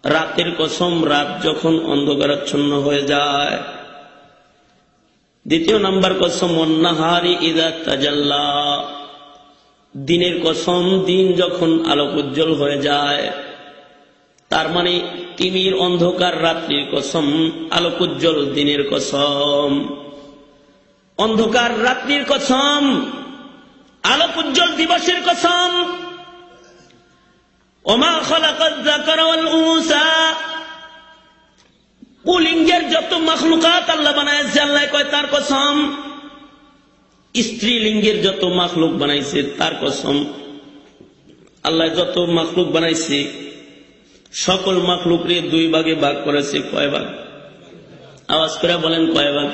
রাতের কসম, রাত যখন অন্ধকারাচ্ছন্ন হয়ে যায়। 2 নাম্বার কসম, ওয়ান্নাহারি ইযা তাজাল্লা, দিনের কসম, দিন যখন আলোক উজ্জ্বল হয়ে যায়। তার মানে তিমির অন্ধকার রাত্রির কসম, আলোক উজ্জ্বল দিনের কসম। অন্ধকার রাত্রির কসম, আলোক উজ্জ্বল দিবসের কসম। ওমা খালাকাজ যাকারা ওয়াল উনসা, পুলিঙ্গের যত মাখলুকাত আল্লাহ বানাইছে, আল্লাহ কয় তার কসম। স্ত্রীলিঙ্গের যত মাখলুক বানাইছে তার কসম। আল্লাহ যত মাখলুক বানাইছে সকল মাখলুকরে 2 ভাগে ভাগ করেছে। কয় ভাগ? আওয়াজ করে বলেন, কয় ভাগ?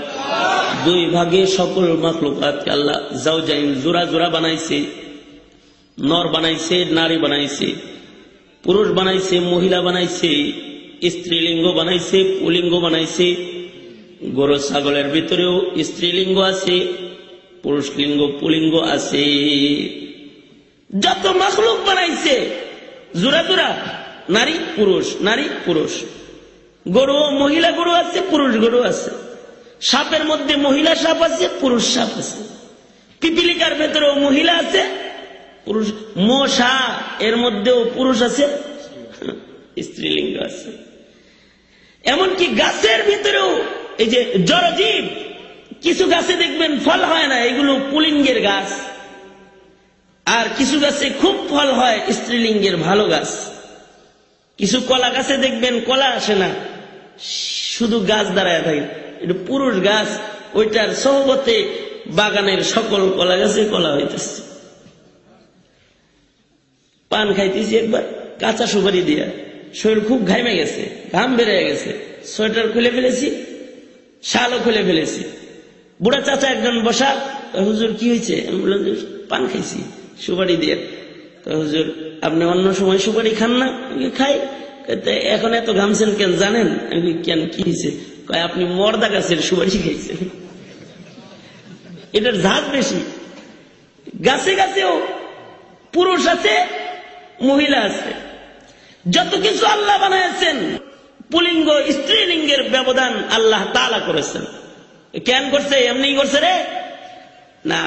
2 ভাগে সকল মাখলুকাত আল্লাহ জাওজাইন, জোড়া জোড়া বানাইছে। নর বানাইছে, নারী বানাইছে, পুরুষ বানাইছে, মহিলা বানাইছে, স্ত্রীলিঙ্গ বানাইছে, পুলিঙ্গ বানাইছে। গরু ছাগলের ভিতরেও স্ত্রীলিঙ্গ আছে, পুরুষ লিঙ্গ পুলিঙ্গ আছে। যত মাখলুক বানাইছে জোড়া জোড়া, নারী পুরুষ, নারী পুরুষ। গরু মহিলা গরু আছে, পুরুষ গরু আছে। সাপের মধ্যে মহিলা সাপ আছে, পুরুষ সাপ আছে। পিপিলিকার ভেতরেও মহিলা আছে, পুরুষ। মশা, এর মধ্যেও পুরুষ আছে, স্ত্রীলিঙ্গ আছে। এমনকি গাছের ভিতরেও এই যে জড়জীব, কিছু গাছে দেখবেন ফল হয় না, এগুলো পুলিঙ্গের গাছ। আর কিছু গাছে খুব ফল হয়, স্ত্রীলিঙ্গের ভালো গাছ। কিছু কলা গাছে দেখবেন কলা আসে না, শুধু গাছ দাঁড়ায় থাকে, এটা পুরুষ গাছ। ওইটার সহবতে বাগানের সকল কলা গাছে কলা হইতেছে। পান খাইতেছি একবার কাঁচা সুপারি দিয়া, শরীর খুব ঘামে গেছে, ঘাম বেড়ে গেছে, সোয়েটার খুলে ফেলেছি, শালও খুলে ফেলেছি। বুড়া চাচা একজন বসা, হুজুর কি হয়েছে? আমি বললাম যে পান খাইছি সুপারি দিয়ে। হুজুর আপনি অন্য সময় সুপারি খান না? খাই। এখন এত ঘামছেন কেন জানেন? আমি কেন, কি হয়েছে? কয় আপনি মর্দা গাছের সুপারি খাইছেন, এটার ঝাঁজ বেশি। গাছে গাছেও পুরুষ আছে, মহিলা আছে। যত কিছু আল্লাহ বানাইছেন, পুলিঙ্গ স্ত্রীলিঙ্গের ব্যবধান আল্লাহ তাআলা করেছেন। কেন করছে? এমনি করছে রে না।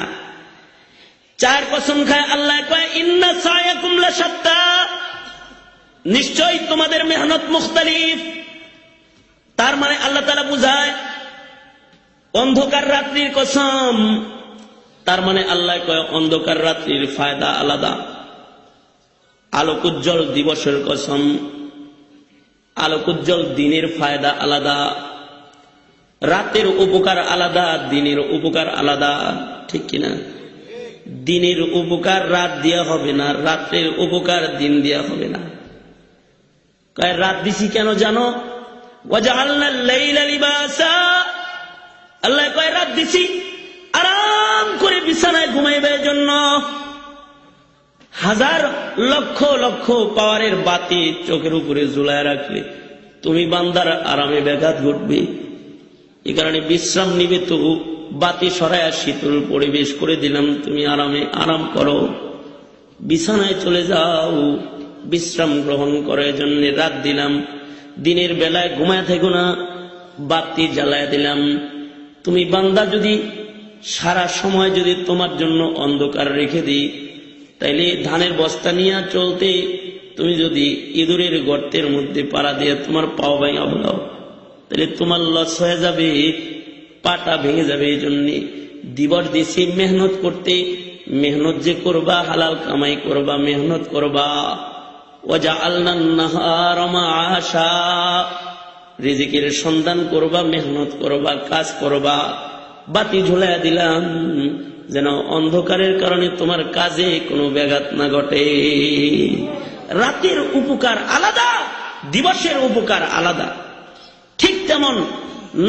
4 কসম খায় আল্লাহ, কয় ইন্না সায়াকুম লাশাত্তা, নিশ্চয় তোমাদের মেহনত মুখতালিফ। তার মানে আল্লাহ তাআলা বুঝায় অন্ধকার রাত্রির কসম। তার মানে আল্লাহ কয় অন্ধকার রাত্রির ফায়দা আলাদা। আলোক উজ্জ্বল দিবসের কসম, আলোক উজ্জ্বল দিনের ফায়দা আলাদা। রাতের উপকার আলাদা, দিনের উপকার আলাদা, ঠিক কিনা? দিনের উপকার রাত দেয়া হবে না, রাতের উপকার দিন দেয়া হবে না। কয় রাত দিছি কেন জানো? ওয়াজআলনাল লাইলা লিবাসা, আল্লাহ কয় রাত দিছি আরাম করে বিছানায় ঘুমাইবার জন্য। 1000 লক্ষ লক্ষ পাওয়ারের বাতি চোখের উপরে ঝুলায় রাখলে তুমি বান্দার আরামে ব্যাঘাত ঘটবে। এই কারণে বিশ্রাম নিবে, তো বাতি সরায়া শীতল পরিবেশ করে দিলাম, তুমি আরামে আরাম করো, বিছানায় চলে যাও। বিশ্রাম গ্রহণ করার জন্য রাত দিলাম, দিনের বেলায় ঘুমায় থেকো না, বাতি জ্বালায় দিলাম। তুমি বান্দা যদি সারা সময় যদি তোমার জন্য অন্ধকার রেখে দিই, তাইলে ধানের বস্তা নিয়ে চলতে তুমি যদি ইঁদুরের গর্তের মধ্যে পাড়া দিয়ে তোমার পাও ভাঙা বলাও, তাহলে তোমার লস হয়ে যাবে, পাটা ভেঙে যাবে। এই জন্য দিবস দিছি মেহনত করতে, মেহনত যে করবা হালাল কামাই করবা, মেহনত করবা। ওয়াজআলনা আন-নাহারা মাআশা, রিজিকের সন্ধান করবা, মেহনত করবা, কাজ করবা। বাতি ঝুলাইয়া দিলাম যেন অন্ধকারের কারণে তোমার কাজে কোনো ব্যাঘাত না ঘটে। রাতের উপকার আলাদা, দিবসের উপকার আলাদা। ঠিক তেমন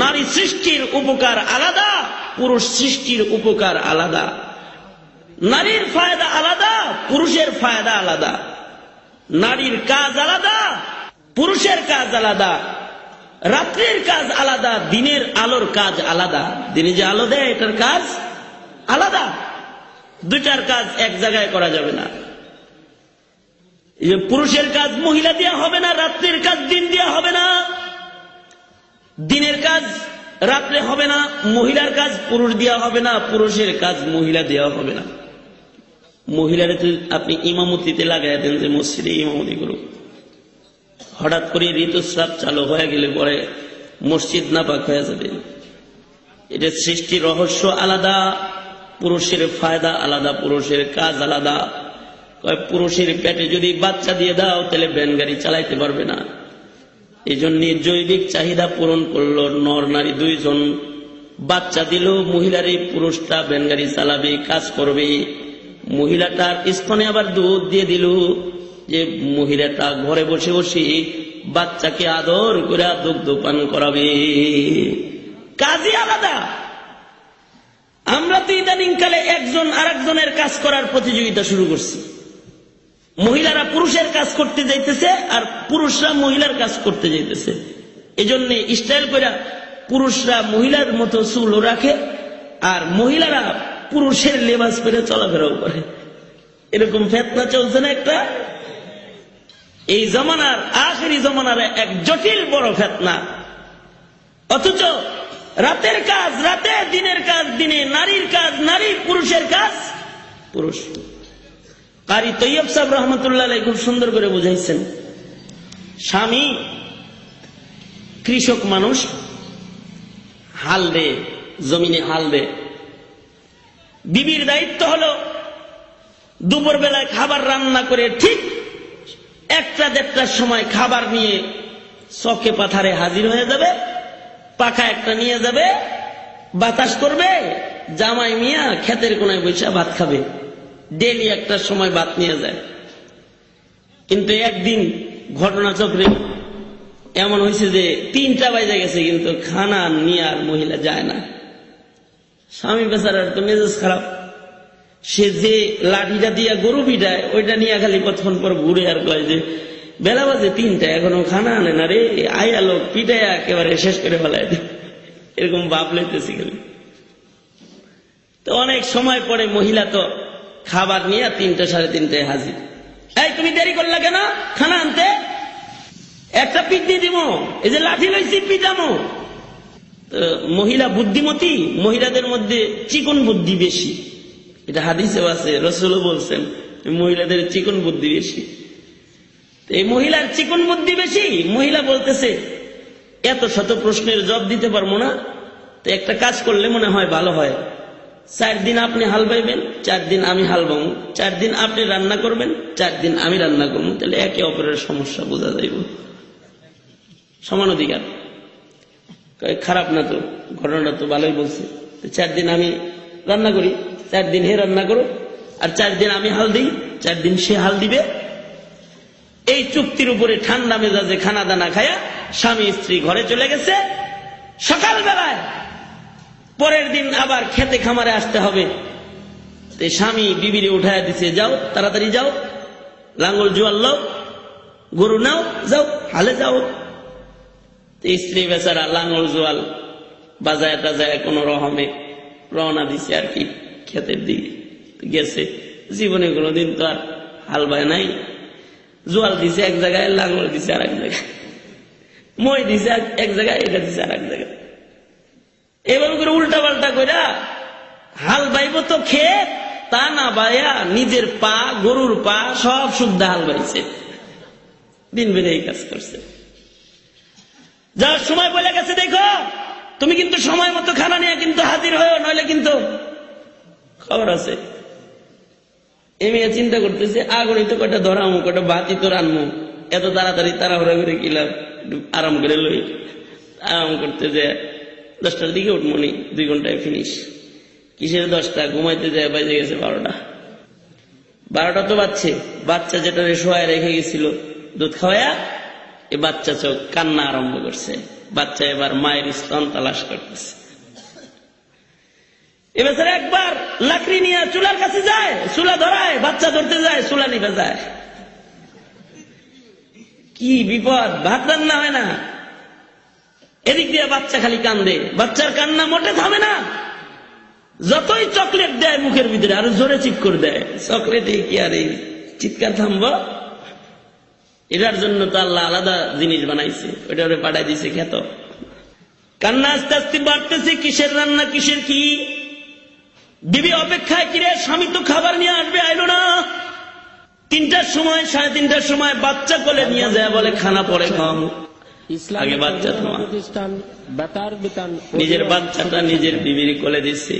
নারী সৃষ্টির উপকার আলাদা, পুরুষ সৃষ্টির উপকার আলাদা। নারীর ফায়দা আলাদা, পুরুষের ফায়দা আলাদা। নারীর কাজ আলাদা, পুরুষের কাজ আলাদা। রাত্রের কাজ আলাদা, দিনের আলোর কাজ আলাদা। দিনে যে আলো দেয় এটার কাজ আলাদা। দুইটার কাজ এক জায়গায় করা যাবে না। পুরুষের কাজ মহিলা দেওয়া হবে না, রাত্রের কাজ দিন দেওয়া হবে না, দিনের কাজ রাত্রে হবে না, মহিলার কাজ পুরুষ দেওয়া হবে না, পুরুষের কাজ মহিলা দেওয়া হবে না। মহিলারা তো আপনি ইমামতিতে লাগাই দেন যে মসজিদে ইমামতি করুক, হঠাৎ করে ঋতুস্রাব চালু হয়ে গেলে পরে মসজিদ নাপাক হয়ে যাবে। এটা সৃষ্টির রহস্য আলাদা, পুরুষের ফায়দা আলাদা, পুরুষের কাজ আলাদা। পুরুষের পেটে যদি বাচ্চা দিয়ে দাও তাহলে ভ্যান গাড়ি চালাইতে পারবে না। এই জন্য জৈবিক চাহিদা পূরণ করলো, নর নারী দুইজন বাচ্চা দিল, মহিলারই পুরুষটা ভ্যান গাড়ি চালাবে, কাজ করবে। মহিলাটার স্তনে আবার দুধ দিয়ে দিল, যে মহিলাটা ঘরে বসে বসে বাচ্চাকে আদর করে দুগ্ধ পান করাবে। কাজই আলাদা। আমরা তো ইদানিং কালে একজন আরেকজনের কাজ করার প্রতিযোগিতা শুরু করছি। মহিলারা পুরুষের কাজ করতে যাইতেছে আর পুরুষরা মহিলার কাজ করতে যাইতেছে। এই জন্য স্টাইল করে পুরুষরা মহিলার মতো চুলও রাখে আর মহিলারা পুরুষের লেবাস পরে চলাফেরাও করে। এরকম ফেতনা চলছে না একটা? এই জমানার আখেরি জমানার এক জটিল বড় ফেতনা। অথচ রাতের কাজ রাতে, দিনের কাজ দিনে, নারীর কাজ নারী, পুরুষের কাজ পুরুষ। কারি তৈয়ব সাহেব রহমতুল্লাহ আলাইহি খুব সুন্দর করে বুঝাইছেন। স্বামী কৃষক মানুষ, হাল দে, জমিনে হাল দে। বিবির দায়িত্ব হলো দুপুর বেলায় খাবার রান্না করে ঠিক 1টা-1:30টার সময় খাবার নিয়ে চকে পাথারে হাজির হয়ে যাবে, পাখা একটা নিয়ে যাবে, বাতাস করবে, জামাই মিয়া ক্ষেতের কোনায় বসে ভাত খাবে। ডেলি 1টার সময় ভাত নিয়ে যায়। কিন্তু একদিন ঘটনাচক্রে এমন হয়েছে যে 3টা বাজে গেছে কিন্তু খানা নিয়ে আর মহিলা যায় না। স্বামী বেচারার তো মেজাজ খারাপ। সে যে লাঠিটা দিয়া গরু পিটায় ওইটা নিয়ে খালি কতক্ষণ পর ঘুরে আর কয় যে বেলা বাজে 3টা এখনো খানা আনে না রে, আয়া লোক পিটায় একেবারে শেষ করে ফেলায় দে। এরকম বাপ লইতেছি খালি। তো অনেক সময় পরে মহিলা তো খাবার নিয়ে 3টা-3:30টায় হাজির। এই তুমি দেরি করলা কেন খানা আনতে? একটা পিটনি দিব, এই যে লাঠি লইছি পিটামো। মহিলা বুদ্ধিমতী, মহিলাদের মধ্যে চিকন বুদ্ধি বেশি। এটা হাদিসেও আছে, রাসূলও বলছেন মহিলাদের চিকন বুদ্ধি বেশি। এই মহিলার চিকন বুদ্ধি বেশি। মহিলা বলতেছে এত শত প্রশ্নের জবাব দিতে পারবো না, তো একটা কাজ করলে মনে হয় ভালো হয়। 4 দিন আপনি হাল বাইবেন, 4 দিন আমি হাল বাবো, 4 দিন আপনি রান্না করবেন, 4 দিন আমি রান্না করবো। তাহলে একে অপরের সমস্যা বোঝা যাইব। সমান অধিকার। খারাপ না তো, ঘটনাটা তো ভালোই বলছে। 4 দিন আমি রান্না করি, 4 দিন হে রান্না করো, আর 4 দিন আমি হাল দিই, 4 দিন সে হাল দিবে। এই চুক্তির উপরে ঠান্ডা মেজাজে খানা দানা খায়া স্বামী স্ত্রী ঘরে চলে গেছে। সকালবেলায় পরের দিন আবার খেতে খামারে আসতে হবে। স্বামী বিবিরে উঠায় দিছে, যাও তাড়াতাড়ি যাও, লাঙ্গল জোয়াল লাও, গরু নাও, যাও হালে যাও। স্ত্রী বেচারা লাঙ্গল জোয়াল বাজায় টাজায় কোন রকমে রওনা দিছে আর কি ক্ষেতের দিকে গেছে। জীবনে কোনোদিন তো আর হাল বায় নাই। জোয়াল দিছে এক জায়গায়, লাঙ্গল দিছে আর এক জায়গায়, মই দিছে এক জায়গায়, এটা দিছে আর এক জায়গায়। এবার করে উল্টা পাল্টা কইরা হাল বাইব তো ক্ষেত, তা না বাইয়া নিজের পা, গরুর পা সব শুদ্ধ হাল বাইছে, দিন বেড়ে এই কাজ করছে। যার সময় বলে গেছে, দেখো তুমি কিন্তু সময় মতো খানা নিয়ে কিন্তু হাজির হয়েও, নইলে কিন্তু খবর আছে। এই মেয়ে চিন্তা করতেছে, আগুনই তো কয়টা ধরামু, কয়টা বাতি তো রানমু, এত তাড়াতাড়ি তাড়াহুড়া করে কিলাম, একটু আরাম করে লই। আরাম করতে যে 10টার দিকে উঠমনি, 2 ঘন্টায় ফিনিশ। কিসের 10টা, ঘুমাইতে যায় বাজে গেছে 12টা। 12টা তো বাচ্চে, বাচ্চা যেটা শোয়ায় রেখে গেছিল দুধ খাওয়ায়া, এই বাচ্চা চোখ কান্না আরম্ভ করছে। বাচ্চা এবার মায়ের স্তন তালাশ করতেছে। এবার একবার লাকড়ি নিয়ে চুলার কাছে যায়, চুলা ধরায়, বাচ্চা ধরতে যায়, চুলা নিতে যায়। কি বিপদ, ভাত রান্না হয় না। এদিক দিয়ে বাচ্চা খালি কান্দে, বাচ্চার কান্না মোটে থামে না। যতই চকলেট দেয় মুখের ভিতরে আরো জোরে চিৎকার দেয়। চকলেটে কি আর এই চিৎকার থামবো? এটার জন্য তো আল্লাহ আলাদা জিনিস বানাইছে, ওটা ওরে পাঠাই দিছে খেত। কান্না আস্তে আস্তে বাড়তেছে, কিসের রান্না, কিসের কি। বিবি অপেক্ষায়, কিরে স্বামী তো খাবার নিয়ে আসবে, আইলো না। 3টার সময়, 3:30টার সময় বাচ্চা কোলে নিয়ে যায়, বলে খানা পরে খাওয়াম, আগে বাচ্চা তোমার। প্রতিষ্ঠান বেতার বিতান নিজের বাচ্চাটা নিজের বিবির কোলে দিছে।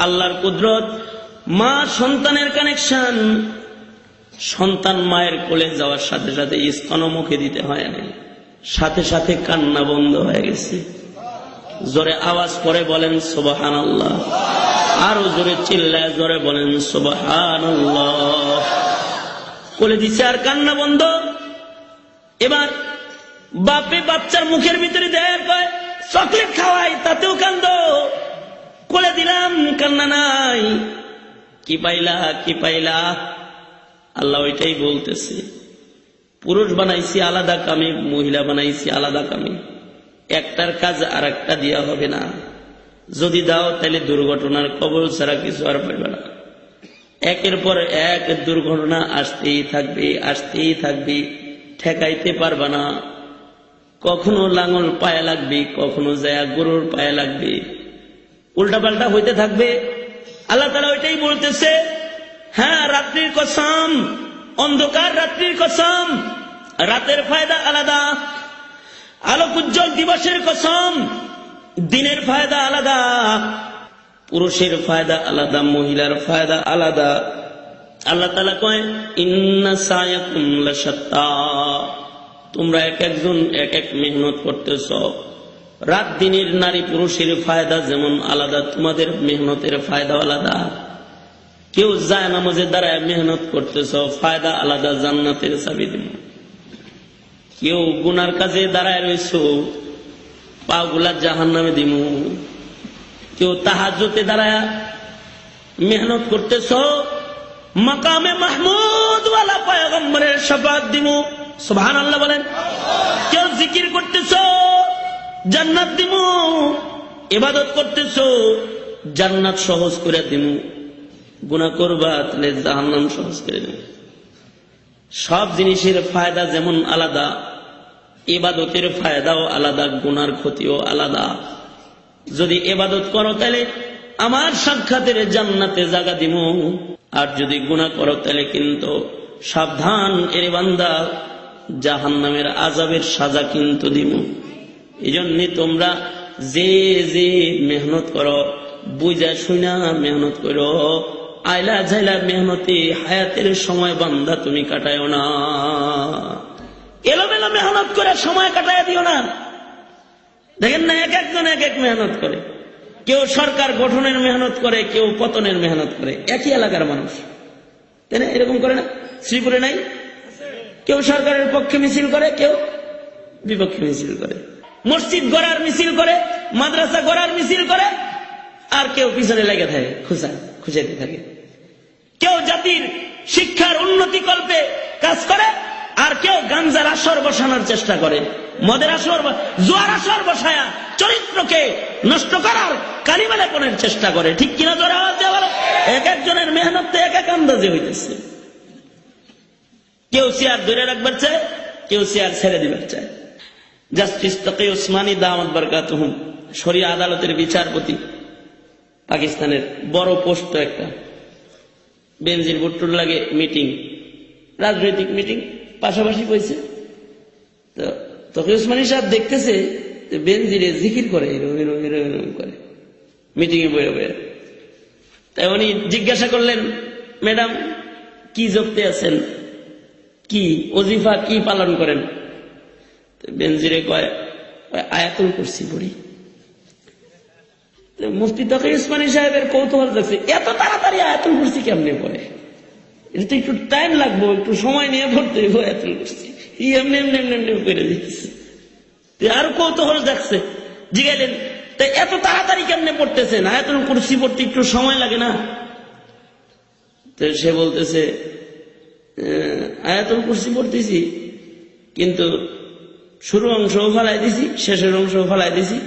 আল্লাহর কুদরত, মা সন্তানের কানেকশন। সন্তান মায়ের কোলে যাওয়ার সাথে সাথে স্তন মুখে দিতে হয় না, সাথে সাথে কান্না বন্ধ হয়ে গেছে। জোরে আওয়াজ করে বলেন সুবহানাল্লাহ, আরো জোরে চিল্লায় জোরে বলেন সুবহানাল্লাহ। কোলে দিছে আর কান্না বন্ধ। এবার বাপে বাচ্চার মুখের ভিতরে দেয়, কয় চকলেট খাওয়াই, তাতেও কান্দ। কোলে দিলাম, কান্না নাই। কি পাইলা, কি পাইলা? আল্লাহ ওইটাই বলতেছে, পুরুষ বানাইছি আলাদা কামে, মহিলা বানাইছি আলাদা কামে। একটার কাজ আর একটা দেওয়া হবে না। যদি দাও তাহলে দুর্ঘটনার কবল ছাড়া কিছু আর পাইবে না। একের পর এক দুর্ঘটনা আসতেই থাকবে, আসতেই থাকবে, ঠেকাইতে পারবা না। কখনো লাঙল পায়ে লাগবে, কখনো যায় গরুর পায়ে লাগবে, উল্টা পাল্টা হইতে থাকবে। আল্লাহ তাআলা ওইটাই বলতেছে, হ্যাঁ রাত্রির কসম, অন্ধকার রাত্রির কসম, রাতের ফায়দা আলাদা। আলোক উজ্জ্বল দিবসের কসম, দিনের ফায়দা আলাদা। পুরুষের ফায়দা আলাদা, মহিলার ফায়দা আলাদা। আল্লাহ তাআলা কয়, ইন্না সায়াকুম লাশাত্তা, তোমরা এক একজন এক এক মেহনত করতেছ। রাত দিনের নারী পুরুষের ফায়দা যেমন আলাদা, তোমাদের মেহনতের ফায়দা আলাদা। কেউ যায় নামাজের দ্বারা মেহনত করতেছ, ফায়দা আলাদা, জান্নাতের চাবি দিব। কেউ গুনার কাজে দাঁড়ায় রয়েছ, পা গুলা জাহান্নামে দিব। কেউ তাহাজ্জুদে দাঁড়ায় মেহনত করতেছ, মাকামে মাহমুদ ওয়ালা পয়গম্বরের শাফাত দিব। সুবহানাল্লাহ বলেন। কেউ জিকির করতেছ, জান্নাত দিব। ইবাদত করতেছ, জান্নাত সহজ করে দিব। গুনাহ করবা তাহলে জাহান্নাম সহজ করে দেব। সব জিনিসের ফায়দা যেমন আলাদা, ইবাদতের ফায়দাও আলাদা, গুনার ক্ষতিও আলাদা। যদি ইবাদত করো তাহলে আমার সাক্ষাতের জান্নাতে জায়গা দিব, আর যদি গুনাহ করো তাহলে কিন্তু সাবধান, এর বান্দা জাহান্নামের আযাবের সাজা কিন্তু দিব। এই জন্য তোমরা যে যে মেহনত করো, বুঝা শুনা মেহনত করো। আইলা ঝাইলা মেহনতি হায়াতের সময় বান্দা তুমি কাটায়ও না। এলোমেলো মেহনত করে সময় কাটায় দিও না। দেখেন না, এক একজন এক এক মেহনত করে। কেউ সরকার গঠনের মেহনত করে, কেউ পতনের মেহনত করে। একই এলাকার মানুষ, তাই না? এরকম করে না? শ্রীপুরে নাই? কেউ সরকারের পক্ষে মিছিল করে, কেউ বিপক্ষে মিছিল করে। মসজিদ গড়ার মিছিল করে, মাদ্রাসা গড়ার মিছিল করে, আর কেউ পিছনে লেগে থাকে, খুঁজাইতে থাকে। কেউ জাতির শিক্ষার উন্নতি কল্পে কাজ করে, আর কেউ গাঞ্জার আসর বসানোর চেষ্টা করে, মদের আসর, জুয়ার আসর বসায়া চরিত্রকে নষ্ট করার, কালিমা লেপনের চেষ্টা করে। ঠিক কিনা? জোরে আওয়াজ দিয়ে বলো। এক একজনের মেহনত এক এক আন্দাজে হইতেছে। কেউ চেয়ার ধরে রাখবার চায়, কেউ চেয়ার ছেড়ে দিবার চায়। জাস্টিস তাকি ওসমানী দামাত বারকাতুহুম, শরিয়া আদালতের বিচারপতি, পাকিস্তানের বড় পোস্ট একটা। বেনজির ভুট্টোর লাগে মিটিং, রাজনৈতিক মিটিং পাশাপাশি কইছে। তো তকি ওসমানী সাহেব দেখতেছে যে বেনজিরে জিকির করে, এরকম এরকম এরকম এরকম করে মিটিং এ বয়ে বয়ে। তাই উনি জিজ্ঞাসা করলেন, ম্যাডাম কি জপতে আছেন, কি ওজিফা কি পালন করেন? বেনজিরে কয় আয়াতুল কুরসি পড়ি। মুফতি তকি ওসমানী সাহেবের কৌতূহল দেখছে, এত তাড়াতাড়ি আয়াতুল কুরসি কেমনে পড়ে? এটা তো একটু টাইম লাগবো, একটু সময় নিয়ে পড়তে হইব আয়াতুল কুরসি। এমনি এমনি এমনি এমনি করে দিতেছে। আরো কৌতূহল দেখছে, জিগাইলেন তাই এত তাড়াতাড়ি কেমনে পড়তেছেন? আয়াতুল কুরসি পড়তে একটু সময় লাগে না? তো সে বলতেছে, আয়াতুল কুরসি পড়তেছি, কিন্তু শুরু অংশও ফেলাই দিছি, শেষের অংশও ফেলাই দিছি,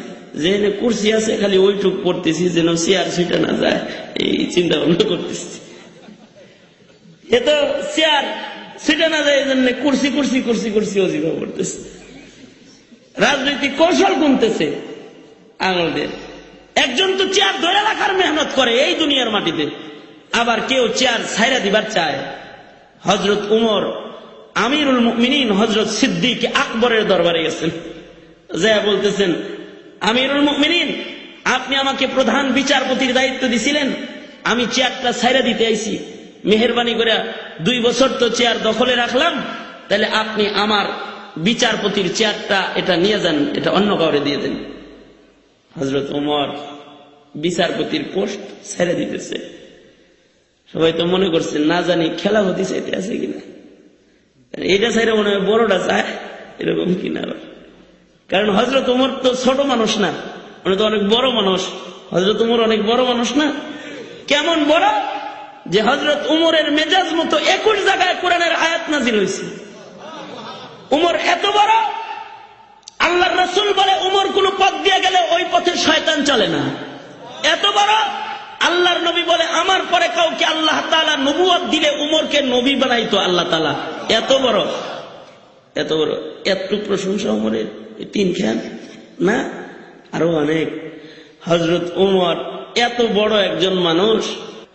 যেখানে কুরসি আছে খালি ওইটুক পড়তেছি যেন চেয়ার ছুটে না যায়, এই চিন্তা ভাবনা করতেছি। এ তো চেয়ার ছুটে না যায় এই জন্য কুরসি কুরসি কুরসি কুরসি ওজিফা পড়তেছে। রাজনৈতিক কৌশল গুনতেছে আঙুল দিয়ে। একজন তো চেয়ার ধরে রাখার মেহনত করে এই দুনিয়ার মাটিতে, আবার কেউ চেয়ার ছাইরা দিবার চায়। হযরত উমর আমিরুল মুমিনিন হযরত সিদ্দিক আকবরের দরবারে গেছেন, যা বলতেছেন, আমিরুল মুমিনিন আপনি আমাকে প্রধান বিচারপতির দায়িত্ব দিছিলেন, আমি চেয়ারটা ছাইরা দিতে আইছি, মেহেরবানি করে 2 বছর তো চেয়ার দখলে রাখলাম, তাহলে আপনি আমার বিচারপতির চেয়ারটা এটা নিয়ে যান, এটা অন্য কাউরে দিয়ে দেন। হযরত উমর বিচারপতির পোস্ট ছেড়ে দিতেছে। সবাই তো মনে করছে না জানি খেলা হতে চাইতে আছে কিনা, এটা ছেড়ে মনে হয় বড়টা চায় এরকম কিনা। কারণ হযরত উমর তো ছোট মানুষ না, উনি তো অনেক বড় মানুষ। হযরত উমর অনেক বড় মানুষ না? কেমন বড় যে হযরত উমরের মেজাজ মতো 21 জায়গায় কোরআনের আয়াত নাযিল হয়েছে। উমর এত বড়, আল্লাহর রাসূল বলে উমর কোন পথ দিয়ে গেলে ওই পথে শয়তান চলে না। এত বড়, আল্লাহর নবী বলে আমার পরে কাউকে আল্লাহ তাআলা নবুয়ত দিলে উমরকে নবী বানাইতো আল্লাহ তাআলা। এত বড়, এত বড়। এত প্রশংসা উমরের 3 খান না, আরো অনেক। হযরত উমর এত বড় একজন মানুষ,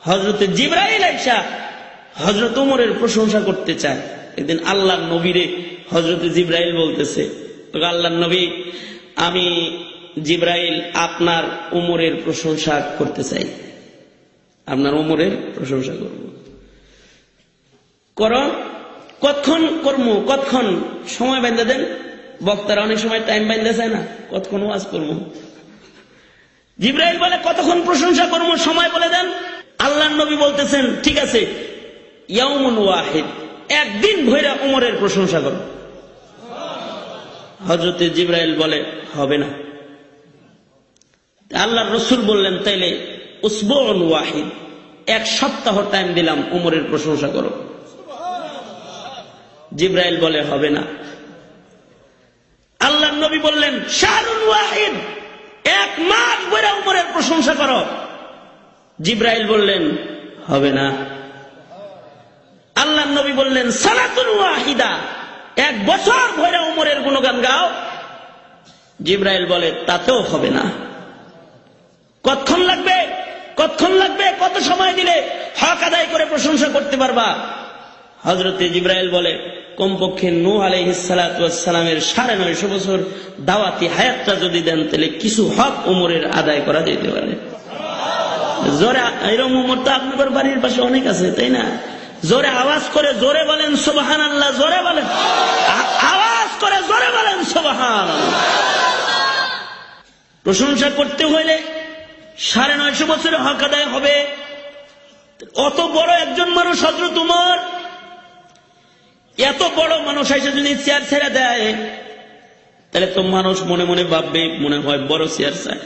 হযরত জিবরাইল আইসা হযরত উমরের প্রশংসা করতে চায়। একদিন আল্লাহর নবীরে হযরত জিবরাইল বলতেছে, আল্লাহর নবী আমি জিবরাইল আপনার উমরের প্রশংসা করতে চাই, আপনার উমরের প্রশংসা করব। করো, কতক্ষণ করবো, কতক্ষণ সময় বাইন্ধা দেন। বক্তারা অনেক সময় টাইম বাইন্ধা চায় না, কতক্ষণ ওয়াজ করবো। জিবরাইল বলে কতক্ষণ প্রশংসা করবো, সময় বলে দেন। আল্লাহর নবী বলতেছেন ঠিক আছে, ইয়াউমুন ওয়াহিদ, একদিন ভৈরা উমরের প্রশংসা করো। হযরত জিবরাইল বলে হবে না। আল্লাহর রাসূল বললেন তাইলে উসবুউন ওয়াহিদ, 1 সপ্তাহ টাইম দিলাম, উমরের প্রশংসা করো। জিবরাইল বলে হবে না। আল্লাহর নবী বললেন শাহরুন ওয়াহিদ, 1 মাস ভৈরা উমরের প্রশংসা করো। জিবরাইল বললেন হবে না। আল্লাহর নবী বললেন সালাতুন ওয়াহিদা, 1 বছর ভৈরা উমরের গুণগান গাও। জিবরাইল বলে তাতেও হবে না। কতক্ষণ লাগবে, কতক্ষণ লাগবে, কত সময় দিলে হক আদায় করে প্রশংসা করতে পারবা? হযরতে জিবরাইল বলে কমপক্ষে নূহ আলাইহিস সালাতু ওয়াস সালামের 950 বছর দাওয়াতি হায়াতটা যদি দেন তাহলে কিছু হক উমরের আদায় করা যেতে পারে। জোরে এরকম উমর তো আপনাদের বাড়ির পাশে অনেক আছে, তাই না? জোরে আওয়াজ করে জোরে বলেন সুবহানাল্লাহ, জোরে বলেন, আওয়াজ করে জোরে বলেন সুবহানাল্লাহ। প্রশংসা করতে হইলে 950 বছরের হক আদায় হবে। অত বড় একজন মানুষ হযরত উমর, এত বড় মানুষ এসে যদি চেয়ার ছেড়ে দেয় তাহলে তো মানুষ মনে মনে ভাববে মনে হয় বড় চেয়ার চায়।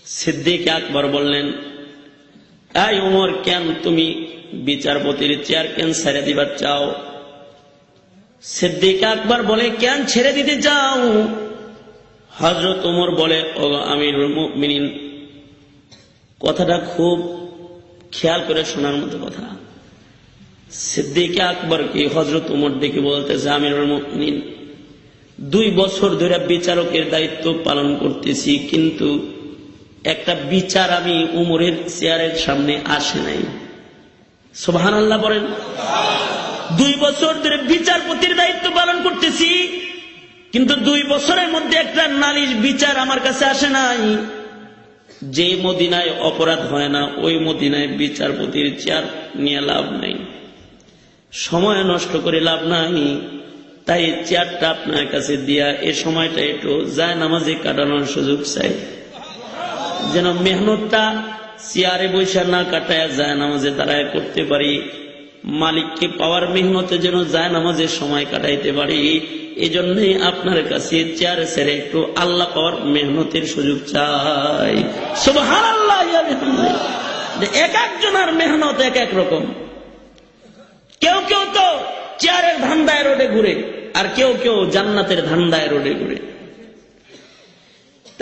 সিদ্দিক আকবর বললেন এই উমর, কেন তুমি বিচারপতির চেয়ার কেন ছেড়ে দিবার চাও? সিদ্দিক আকবর বলে কেন ছেড়ে দিতে চাও? হযরত উমর বলে ও আমিরুল মুমিনিন, কথাটা খুব খেয়াল করে শোনার মতো কথা। সিদ্দিক আকবরকে হযরত ওমর ডেকে বলতেছে, আমিরুল মুমিনিন, 2 বছর ধরে বিচারকের দায়িত্ব পালন করতেছি, কিন্তু একটা বিচার আমি উমরের চেয়ারের সামনে আসে নাই। সুবহানাল্লাহ বলেন। 2 বছর ধরে বিচারপতির দায়িত্ব পালন করতেছি, কিন্তু 2 বছরের মধ্যে একটা নালিশ বিচার আমার কাছে আসে নাই। যে মদিনায় অপরাধ হয় না, ওই মদিনায় বিচারপতির চেয়ার নিয়ে লাভ নাই, সময় নষ্ট করে লাভ নাই। তাই চেয়ারটা আপনার কাছে দিয়া এ সময়টা একটু যায় নামাজে কাটানোর সুযোগ চাই, যেন মেহনতটা চেয়ারে বৈশা না কাটায় যায় নামাজে দাঁড়ায় করতে পারি। মালিককে পাওয়ার মেহনতে যেন যায় নামাজের সময় কাটাইতে পারি। এই জন্যই আপনার কাছে চেয়ারে ছেড়ে একটু আল্লাহ পাওয়ার মেহনতের সুযোগ চাই। সুবহানাল্লাহ। এক একজনের মেহনত এক এক রকম। কেউ কেউ তো চেয়ারের ধান্দায় রোডে ঘুরে, আর কেউ কেউ জান্নাতের ধান্দায় রোডে ঘুরে।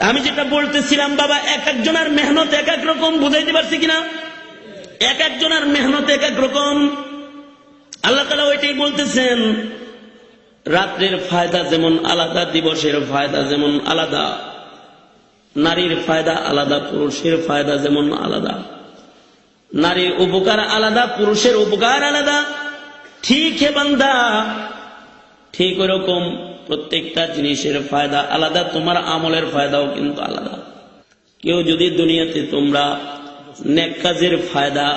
আমি যেটা বলতেছিলাম বাবা, এক একজনের মেহনত এক এক রকম। বুঝাইতে পারছি কিনা? এক একজনের মেহনত এক এক রকম। আল্লাহ তাআলা ওইটাই বলতেছেন, রাত্রের ফায়দা যেমন আলাদা, দিবসের ফায়দা যেমন আলাদা, নারীর ফায়দা আলাদা, পুরুষের ফায়দা যেমন আলাদা। নারীর উপকার আলাদা, পুরুষের উপকার আলাদা। ঠিক হে বান্দা, ঠিক ওরকম প্রত্যেকটা জিনিসের ফায়দা আলাদা, তোমার আমলের ফায়দাও কিন্তু আলাদা। কেউ যদি দুনিয়াতে তোমরা নেক কাজের ফায়দা,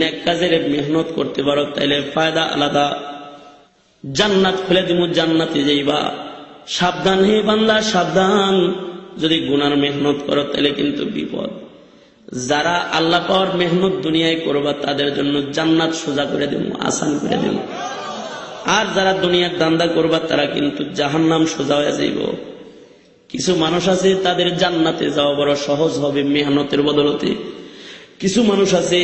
নেক কাজের মেহনত করতে পারো, তাইলে ফায়দা আলাদা। জান্নাত খুলে দিব, জান্নাতে যাইবা। সাবধান হে বান্দা, সাবধান। যদি গুনার মেহনত করো তাহলে কিন্তু বিপদ। যারা আল্লাহ পাওয়ার মেহনত দুনিয়ায় করবা, তাদের জন্য জান্নাত সোজা করে দেব, আসান করে দেব। আর যারা দুনিয়ার দান্দা করবা, তারা কিন্তু জাহান্নাম সোজা হয়ে যাইব। কিছু মানুষ আছে তাদের জান্নাতে যাওয়া বড় সহজ হবে মেহনতের বদলতে। কিছু মানুষ আছে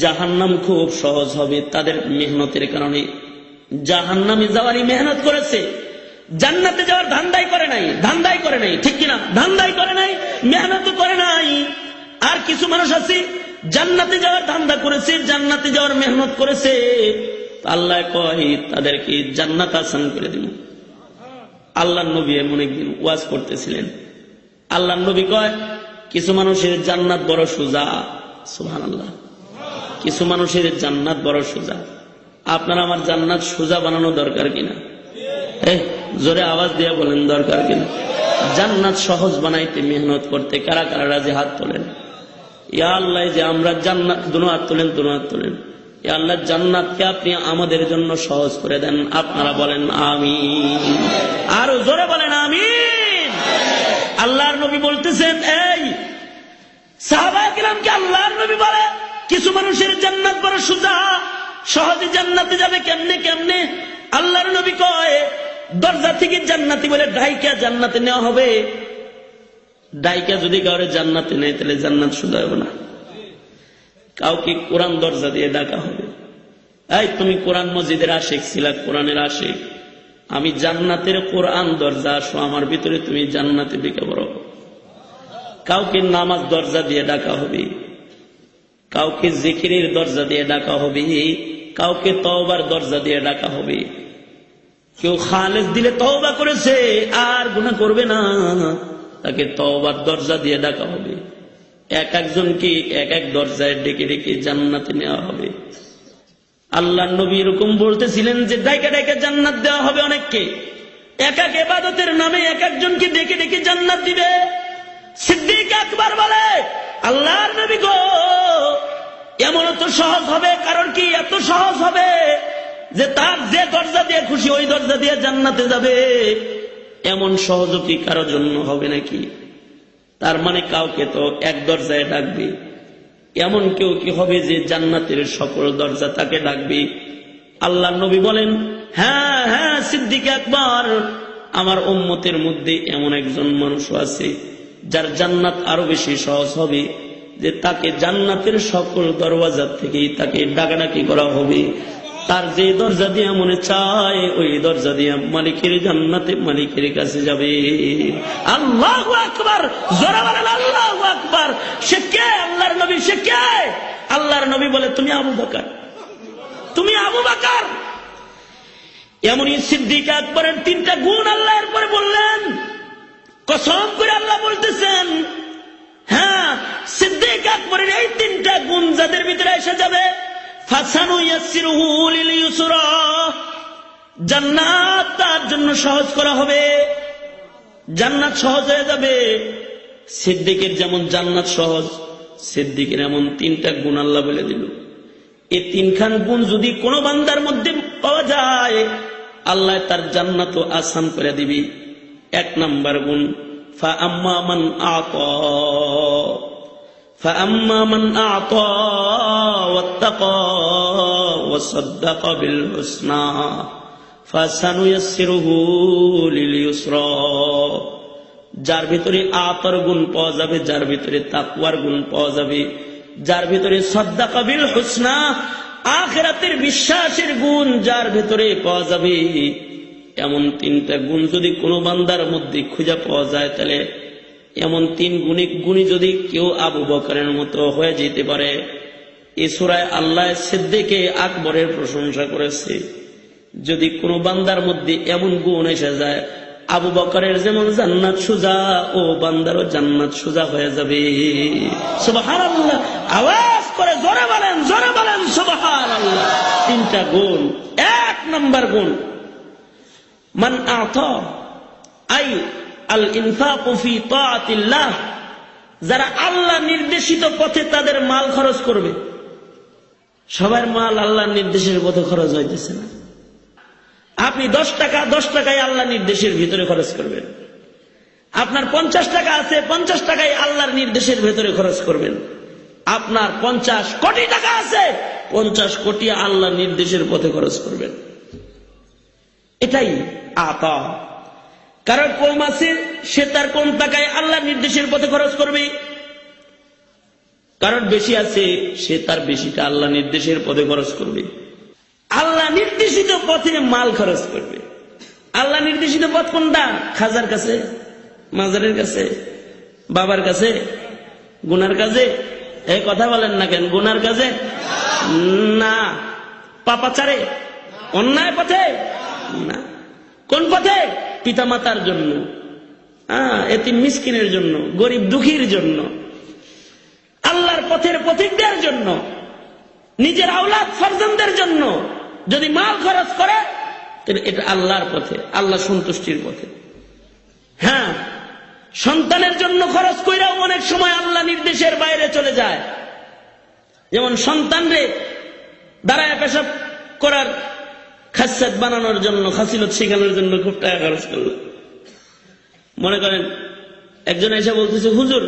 জাহান্নাম খুব সহজ হবে তাদের মেহনতের কারণে। জাহান্নামে যাওয়ারই মেহনত করেছে, জান্নাতে যাওয়ার ধান্দাই করে নাই। ধান্দাই করে নাই, ঠিক কিনা? ধান্দাই করে নাই, মেহনত করে নাই। আর কিছু মানুষ আছে জান্নাতে যাওয়ার ধান্দা করেছে, জান্নাতে যাওয়ার মেহনত করেছে। আল্লাহ কয় তাদেরকে জান্নাত আসান করে দিল। আল্লাহ নবী এমন একদিন ওয়াজ করতেছিলেন। আল্লাহ নবী কয় কিছু মানুষের জান্নাত বড় সোজা। সুবহানাল্লাহ। কিছু মানুষের জান্নাত বড় সোজা। আপনার আমার জান্নাত সোজা বানানো দরকার কিনা? জোরে আওয়াজ দিয়ে বলেন দরকার কিনা? জান্নাত সহজ বানাইতে মেহনত করতে কারা কারা রাজি? হাত তোলেন। ইয়া আল্লাহ, যে আমরা জান্নাত, দুনো হাত তোলেন, দুনো হাত তোলেন। ইয়া আল্লাহ, জান্নাতকে আপনি আমাদের জন্য সহজ করে দেন। আপনারা বলেন আমিন। আরো জোরে বলেন আমিন। আল্লাহর নবী বলতেছেন, এই সাহাবায়ে কিরামকে আল্লাহর নবী বলে কিছু মানুষের জান্নাত বড় সোজা, সহজে জান্নাতে যাবে কেমনে কেমনে? আল্লাহর নবী কয় দরজা থেকে জান্নাতি বলে ডাইকা জান্নাতে নেওয়া হবে। ডাইকা যদি কাউরে জান্নাতে নেয় তাহলে জান্নাত সোজা হবে না। কাউকে কোরআন দরজা দিয়ে ডাকা হবে, এই তুমি কোরআন মসজিদের আশিক ছিলা, কোরআনের আশিক, আমি জান্নাতের কোরআন দরজা, আসো আমার ভিতরে, তুমি জান্নাতে ঢুকে পড়ো। কাউকে নামাজ দরজা দিয়ে ডাকা হবে, কাউকে জিকিরের দরজা দিয়ে ডাকা হবে, কাউকে তওবার দরজা দিয়ে ডাকা হবে। কেউ খালেস দিলে তওবা করেছে আর গুনাহ করবে না, তাকে তওবার দরজা দিয়ে ডাকা হবে। এক একজনকে এক এক দরজায় ডেকে ডেকে জান্নাতে নেওয়া হবে। আল্লাহ নবী এরকম বলতেছিলেন যে ডাইকা ডাইকা জান্নাত দেওয়া হবে অনেককে। এক এক ইবাদতের নামে এক একজনকে ডেকে ডেকে জান্নাত দিবে। সিদ্দিক আকবর বলে, আল্লাহর নবী গো, এমন তো সহজ হবে, কারণ কি এত সহজ হবে যে তার যে দরজা দিয়ে খুশি ওই দরজা দিয়ে জান্নাতে যাবে। এমন সহজ কি কারোর জন্য হবে নাকি? তার মানে কাউকে তো এক দরজায় ডাকবে। এমন কেউ কি হবে যে জান্নাতের সকল দরজা তাকে ডাকবে? আল্লাহ নবী বলেন, হ্যাঁ হ্যাঁ সিদ্দিক আকবর, আমার উম্মতের মধ্যে এমন একজন মানুষ আছে যার জান্নাত আরো বেশি সহজ হবে, যে তাকে জান্নাতের সকল দরওয়াজা থেকেই তাকে ডাকাডাকি করা হবে। তার যে দরজা দিয়ে মনে চায় ওই দরজা দিয়ে মালিকের জান্নাতে মালিকের কাছে যাবে। আল্লাহু আকবার, জোরে বলেন আল্লাহু আকবার। সে কে? আল্লাহর নবী। সে কে? আল্লাহর নবী বলে, তুমি আবু বকর। তুমি আবু বকর। এমনই সিদ্দিক আকবরের 3টা গুণ আল্লাহর পরে বললেন, কসম করে আল্লাহ বলতেছেন, হ্যাঁ সিদ্দিক আকবরের এই 3টা গুণ যাদের ভিতরে এসে যাবে, ফাসানুয়াসসিরুহু লিল ইউসরা, জান্নাত তার জন্য সহজ করা হবে, জান্নাত সহজ হয়ে যাবে। সিদ্দিকের যেমন জান্নাত সহজ, সিদ্দিকের এমন 3টা গুণ আল্লাহ বলে দিল। এই 3খান গুণ যদি কোনো বান্দার মধ্যে পাওয়া যায়, আল্লাহ তার জান্নাতও আসান করে দিবি। 1 নাম্বার গুণ, ফাআম্মা মান আতা, ফাআম্মা মান আতা ওয়াত্তাকা ওয়াসাদ্দাকা বিল হুসনা ফাসানুয়াসসিরুহু লিল ইউসরা। যার ভিতরে আতার গুণ পাওয়া যাবে, যার ভিতরে তাকওয়ার গুণ পাওয়া যাবে, যার ভিতরে সাদদাকা বিল হুসনা আখিরাতের বিশ্বাসের গুণ যার ভিতরে পাওয়া যাবে, এমন 3টা গুণ যদি কোনো বান্দার মধ্যে খুঁজে পাওয়া যায়, তাহলে এমন 3 গুণী যদি কেউ আবু বকরের মতো হয়ে যেতে পারে। এই সূরায় আল্লাহ সিদ্দিক আকবরের প্রশংসা করেছে। যদি কোনো বান্দার মধ্যে এমন গুণ এসে যায়, আবু বকরের যেমন জান্নাত সোজা, ও বান্দারও জান্নাত সোজা হয়ে যাবে। সুবহানাল্লাহ, আওয়াজ করে জোরে বলেন, জোরে বলেন সুবহানাল্লাহ। 3টা গুণ। 1 নম্বর গুণ, মান আতা আই আল ইনফাকু ফি তাআতিল্লাহ, যারা আল্লাহ নির্দেশিত পথে তাদের মাল খরচ করবে। সবার মাল আল্লাহর নির্দেশের পথে খরচ হইতেছে না। আপনি 10 টাকা 10 টাকায় আল্লাহ নির্দেশের ভিতরে খরচ করবেন। আপনার 50 টাকা আছে, 50 টাকায় আল্লাহর নির্দেশের ভিতরে খরচ করবেন। আপনার 50 কোটি টাকা আছে, 50 কোটি আল্লাহর নির্দেশের পথে খরচ করবেন। এটাই আতা। কারণ কম আছে, সে তার কম টাকায় আল্লাহর নির্দেশের পথে খরচ করবে। কারণ বেশি আছে, সে তার বেশিটা আল্লাহ নির্দেশের পথে খরচ করবে। আল্লাহ নির্দেশিত পথে মাল খরচ করবে। আল্লাহ নির্দেশিত পথ কোনটা? খাজার কাছে, মাজারের কাছে, বাবার কাছে, গুনার কাছে? এই কথা বলেন না কেন? গুনার কাছে না, পাপাচারে, অন্যায় পথে না। কোন পথে? পিতামাতার জন্য, এতিম মিসকিনের জন্য, গরিব দুঃখীর জন্য, আল্লাহর পথের পথিকদের জন্য, নিজের আওলাদ ফারজানদের জন্য যদি মাল খরচ করে, তাহলে এটা আল্লাহর পথে, আল্লাহ সন্তুষ্টির পথে। হ্যাঁ, সন্তানের জন্য খরচ কইরাও অনেক সময় আল্লাহ নির্দেশের বাইরে চলে যায়। যেমন সন্তানরে দাঁড়ায় পেশাব করার খাসিয়ত বানানোর জন্য, খাসিলত শেখানোর জন্য খুব টাকা খরচ করলো। মনে করেন একজন এসে বলতেছে, হুজুর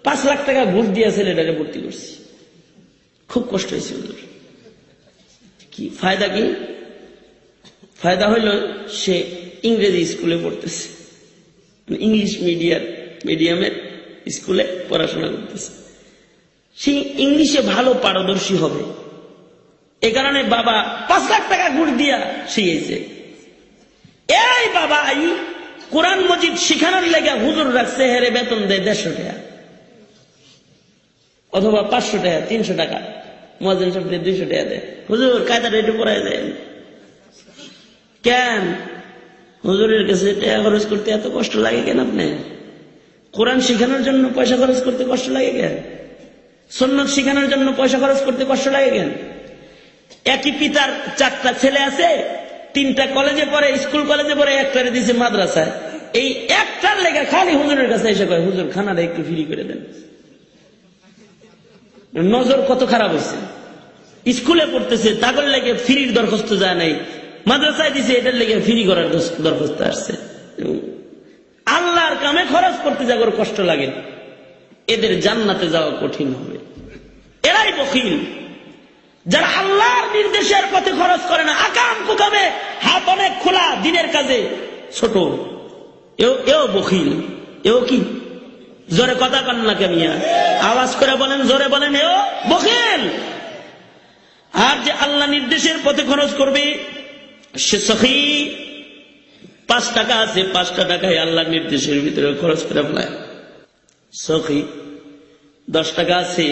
5 লাখ টাকা ঘুষ দিয়ে ছেলেটাকে ভর্তি করছি, খুব কষ্ট হয়েছে হুজুর। কি ফায়দা? কি ফায়দা হইল? সে ইংরেজি স্কুলে পড়তেছে, ইংলিশ মিডিয়ামের স্কুলে পড়াশোনা করতেছে। সে ইংলিশে ভালো পারদর্শী হবে, এ কারণে বাবা 5 লাখ টাকা ঘুষ দিয়া শিখেছে। এই বাবা কোরআন মজিদ শিখানোর লেগে হুজুর রাখছে, হেরে বেতন দেয় 150 টাকা অথবা 500 টাকা, 300 টাকা, মুয়াজ্জিন সাহেব 200 টাকা দেয়। হুজুর কায়দাটা একটু পড়ায় দেন। কেন হুজুরের কাছে টাকা খরচ করতে এত কষ্ট লাগে কেন? আপনি কোরআন শিখানোর জন্য পয়সা খরচ করতে কষ্ট লাগে কেন? সুন্নাত শিখানোর জন্য পয়সা খরচ করতে কষ্ট লাগে কেন? একই পিতার 4টা ছেলে আছে, 3টা কলেজে পড়ে, স্কুল কলেজে পড়ে, একটারে দিয়েছে মাদ্রাসায়। এই একটার লেগে খালি হুজুরের কাছে এসে কয়, হুজুর খানাটা একটু ফ্রি করে দেন। নজর কত খারাপ হয়েছে। স্কুলে পড়তেছে, তাগর লেগে ফ্রির দরখাস্ত যায় নাই, মাদ্রাসায় দিছে, এটার লেগে ফ্রি করার দরখাস্ত আসছে। আল্লাহর কামে খরচ করতে যাগর কষ্ট লাগে, এদের জান্নাতে যাওয়া কঠিন হবে। এরাই বখিল, যারা আল্লাহর নির্দেশের পথে খরচ করে না। আকাম কুকামে হাত অনেক খোলা, দিনের কাজে ছোট, এও বখিল। এও কি? জোরে কথা কন না কেমিয়া, আওয়াজ করে বলেন, জোরে বলেন, এও বখিল। আর যে আল্লাহ নির্দেশের পথে খরচ করবে, সে সখী। 5 টাকা আছে, 5টা টাকায় আল্লাহ নির্দেশের ভিতরে খরচ করে ফেলায়। সখী 10 টাকা আছে,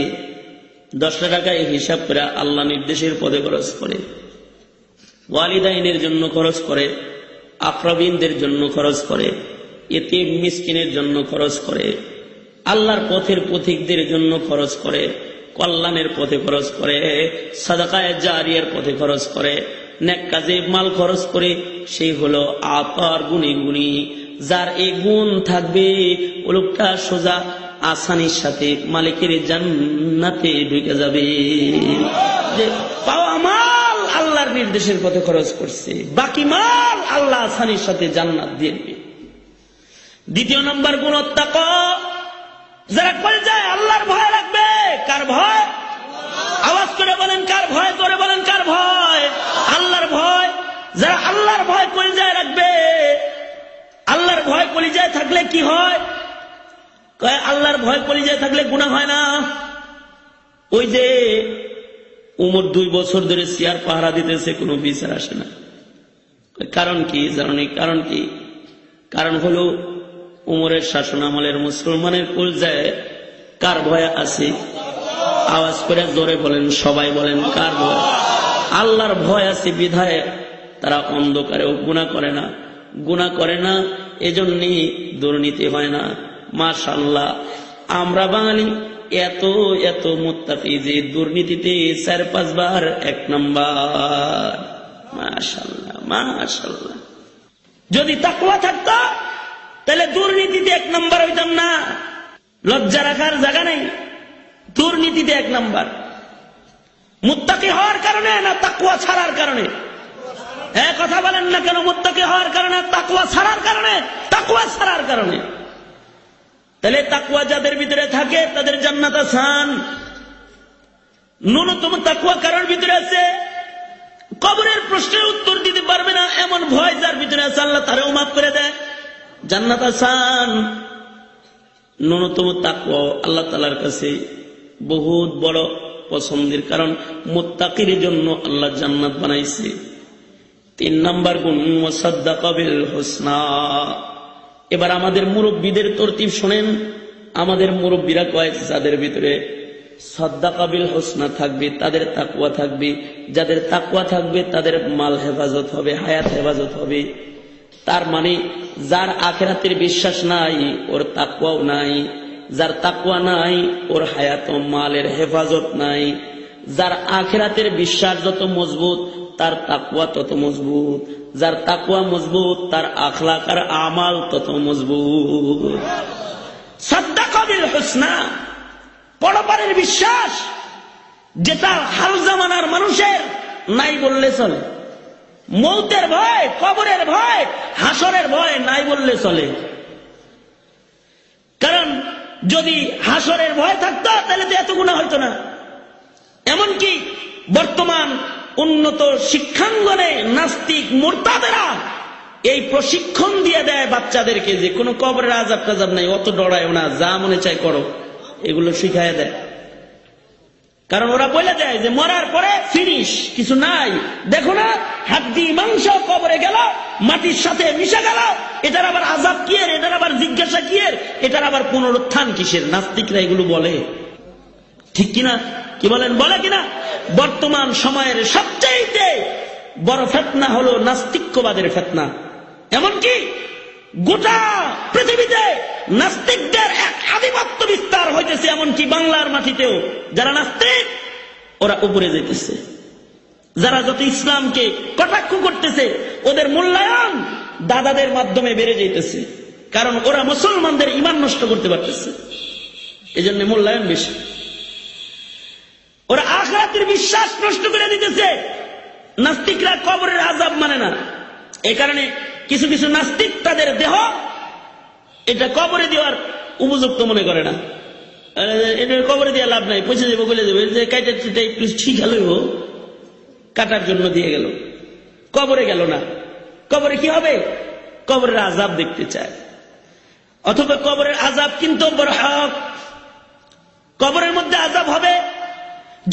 10টা টাকা এই হিসাব করে আল্লাহ নির্দেশের পদে খরচ করে, ওয়ালিদাইনের জন্য খরচ করে, আকরাবিনদের জন্য খরচ করে, এতিম মিসকিনের জন্য খরচ করে, আল্লাহর পথের পথিকদের জন্য খরচ করে, কল্যাণের পথে খরচ করে, সাদাকায়ে জারিয়ার পথে খরচ করে, নেক কাজে মাল খরচ করে, সেই হলো আপার গুণী গুণী। যার এই গুণ থাকবে ও লোকটা সোজা আসানির সাথে মালিকের জান্নাতে ঢুকে যাবে। যে পাওয়া মাল আল্লাহর নির্দেশের পথে খরচ করছে, বাকি মাল আল্লাহ আসানির সাথে জান্নাত দিয়ে দিবে। দ্বিতীয় নম্বর গুণ তাকওয়া। যারা করে যায় আল্লাহর ভয় রাখবে। কার ভয়? আওয়াজ করে বলেন কার ভয়, করে বলেন কার ভয়? আল্লাহর ভয়। যারা আল্লাহর ভয় কলিজায় রাখবে, আল্লাহর ভয় কলিজায় থাকলে কি হয়? আল্লাহর ভয় কলিজায় থাকলে গুনাহ হয় না। ওই যে উমর 2 বছর ধরে চেয়ার পাহারা দিতেছে, কোনো বিচার আসে না। কারণ কি জানেন? কারণ কি? কারণ হলো উমরের শাসন আমলের মুসলমানের কলিজায় কার ভয় আছে? আওয়াজ করে জোরে বলেন, সবাই বলেন কার ভয়? আল্লাহর ভয় আছে বিধায় তারা অন্ধকারেও গুনাহ করে না, গুনাহ করে না, এজন্যই দুর্নীতি হয় না। মাশাআল্লাহ, আমরা বাঙালি এত এত মুত্তাকি যে দুর্নীতিতে 4-5 বার 1 নাম্বার। মাশাআল্লাহ মাশাআল্লাহ। যদি তাকওয়া থাকতো তাহলে দুর্নীতিতে 1 নাম্বার হইতাম না। লজ্জা রাখার জায়গা নেই, দুর্নীতিতে 1 নাম্বার। মুত্তাকি হওয়ার কারণে না তাকওয়া ছাড়ার কারণে? হ্যাঁ, কথা বলেন না কেন? মুত্তাকি হওয়ার কারণে, তাকওয়া ছাড়ার কারণে? তাকওয়া ছাড়ার কারণে। তাহলে তাকওয়া যাদের ভিতরে থাকে তাদের জান্নাত আসান। ন্যূনতম তাকওয়া কারোর ভিতরে আছে, কবরের প্রশ্নের উত্তর দিতে পারবে না এমন ভয় যার ভিতরে আছে, আল্লাহ তারেও মাফ করে দেয়, জান্নাত আসান। ন্যূনতম তাকওয়া আল্লাহ তাআলার কাছে বহুত বড় পছন্দের, কারণ মুত্তাকির জন্য আল্লাহ জান্নাত বানাইছে। 3 নাম্বার গুণ ওয়াসাদ্দাকা বিল হুসনা। এবার আমাদের মুরব্বীদের তরতিব শুনেন। আমাদের মুরব্বীরা কয় যাদের ভিতরে সাদদাকা বিল হুসনা থাকবে তাদের তাকওয়া থাকবে, যাদের তাকওয়া থাকবে তাদের মাল হেফাজত হবে, হায়াত হেফাজত হবে। তার মানে যার আখিরাতের বিশ্বাস নাই ওর তাকওয়াও নাই, যার তাকওয়া নাই ওর হায়াত ও মালের হেফাজত নাই। যার আখিরাতের বিশ্বাস যত মজবুত তার তাকওয়া তত মজবুত, যার তাকওয়া মজবুত তার আখলাক আর আমাল তত মজবুত। সাদদাকা বিল হুসনা, পরপারের বিশ্বাস, যেটা হাল জামানার মানুষের নাই বললে চলে। মৌতের ভয়, কবরের ভয়, হাসরের ভয় নাই বললে চলে। কারণ যদি হাসরের ভয় থাকতো তাহলে তো এত গুনাহ হইতো না। এমনকি বর্তমান উন্নত শিক্ষাঙ্গনে নাস্তিক মুরতাদেরা এই প্রশিক্ষণ দিয়ে দেয় বাচ্চাদেরকে যে কোনো কবরের আযাব টাযাব নাই, অত ডরায়ও না, যা মনে চায় করো, এগুলো শিখায় দেয়। কারণ ওরা বলে দেয় যে মরার পরে ফিনিশ, কিছু নাই। দেখো না, হাড্ডি মাংস কবরে গেল, মাটির সাথে মিশে গেল, এটার আবার আযাব কি এর, এটার আবার জিজ্ঞাসা কি এর, এটার আবার পুনরুত্থান কিসের? নাস্তিকরা এগুলো বলে, ঠিক কিনা? কি বলেন, বলে কিনা? বর্তমান সময়ের সবচেয়ে বড় ফিতনা হলো নাস্তিক্যবাদের ফিতনা। এমনকি গোটা পৃথিবীতে নাস্তিকদের এক আধিপত্য বিস্তার হইতেছে, এমনকি বাংলার মাটিতেও যারা নাস্তিক ওরা উপরে যেতেছে। যারা যত ইসলামকে কটাক্ষ করতেছে ওদের মূল্যায়ন দাদাদের মাধ্যমে বেড়ে যাইতেছে, কারণ ওরা মুসলমানদের ঈমান নষ্ট করতে পারতেছে, এজন্য মূল্যায়ন বেশি। ওরা আখিরাতের বিশ্বাস নষ্ট করে দিতেছে। নাস্তিকরা কবরের আযাব মানে না, এই কারণে কিছু কিছু নাস্তিক তাদের দেহ এটা কবরে দেওয়ার উপযুক্ত মনে করে না। এটা কবরে দেওয়া লাভ নাই, পৌঁছে যাবো, বলে দেবে যে কাইটা একটু ঠিক হলেই হোক, কাটার জন্য দিয়ে গেল, কবরে গেল না। কবরে কি হবে? কবরের আযাব দেখতে চায়। অথবা কবরের আযাব কিন্তু বড় হক, কবরের মধ্যে আযাব হবে।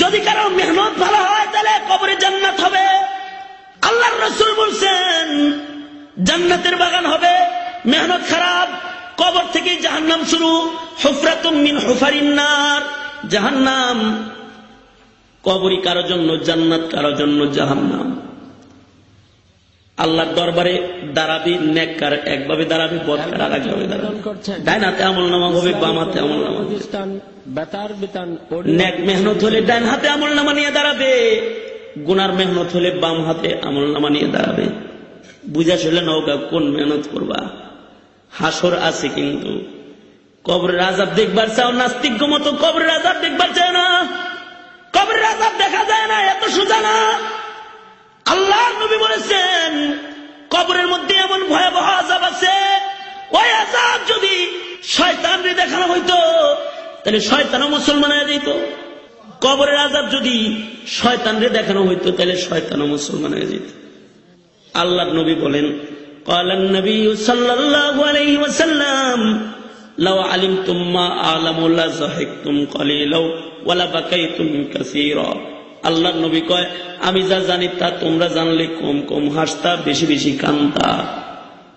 যদি কারো মেহনত ভালো হয় তাহলে কবরে জান্নাত হবে। আল্লাহর রাসূল বলছেন জান্নাতের বাগান হবে। মেহনত খারাপ, কবর থেকে জাহান্নাম শুরু। হুফরাতুম মিন হুফারিন নার, জাহান্নাম কবরই কারো জন্য জান্নাত, কারো জন্য জাহান্নাম। আল্লাহর দরবারে দাঁড়াবি নেককার একভাবে দাঁড়াবি, বদকার আর একভাবে দাঁড়াবি। ডাইন হাতে আমলনামা হবে, বাম হাতে আমলনামা হবে। নেক মেহনত হলে ডাইন হাতে আমলনামা নিয়ে দাঁড়াবে, গুনার মেহনত হলে বাম হাতে আমলনামা নিয়ে দাঁড়াবে। বুঝা শুনলে নৌকা কোন মেহনত করবা। হাসর আছে কিন্তু কবরের আযাব দেখবার চাও, নাস্তিক মতো কবরের আযাব দেখবার চাও না। কবরের আযাব দেখা যায় না, এত সোজা না। আল্লাহর নবী বলেছেন কবরের মধ্যে এমন ভয়াবহ আযাব আছে, ওই আযাব যদি শয়তানরে দেখানো হইতো তাহলে শয়তানও মুসলমান হয়ে যেত। কবরের আযাব যদি শয়তানরে দেখানো হইতো তাহলে শয়তানও মুসলমান হয়ে যেত। আল্লাহর নবী বলেন, ক্বালান নবী সাল্লাল্লাহু আলাইহি ওয়াসাল্লাম লাউ আলিমতুম মা আ'লামু লা যাহিকতুম ক্বালিলাও ওয়া লা বাকাইতুম কাসীরা। আল্লাহর নবী কয়, আমি যা জানি তা তোমরা জানলে কম কম হাসতা, বেশি বেশি কান্দতা।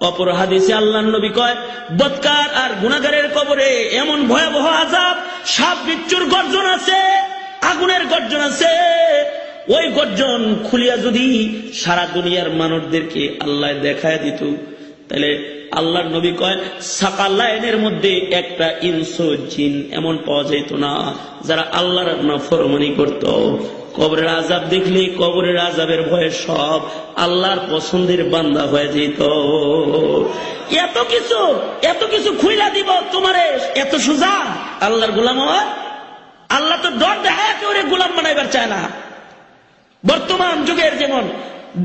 অপর হাদিসে আল্লাহর নবী কয়, বদকার আর গুনাহগারের কবরে এমন ভয়াবহ আযাব, সাপ বিচ্ছুর গর্জন আছে, আগুনের গর্জন আছে। ওই গর্জন খুলিয়া যদি সারা দুনিয়ার মানুষদেরকে আল্লাহ দেখায় দিত তাহলে আল্লাহর নবী কয় সাকালাইনের মধ্যে একটা ইনসু জিন এমন পাওয়া যেত না যারা আল্লাহর নাফরমানি করত। কবরের আযাব দেখলে কবরের আযাবের ভয়ে সব আল্লাহর পছন্দের বান্দা হয়ে যেত। এত কিছু খুইলা দিব তোমারে, এত সোজা আল্লাহর গোলাম হওয়া। আল্লাহ তো ডর দেখায় কেউ গোলাম বানাইবার চায় না। বর্তমান যুগের যেমন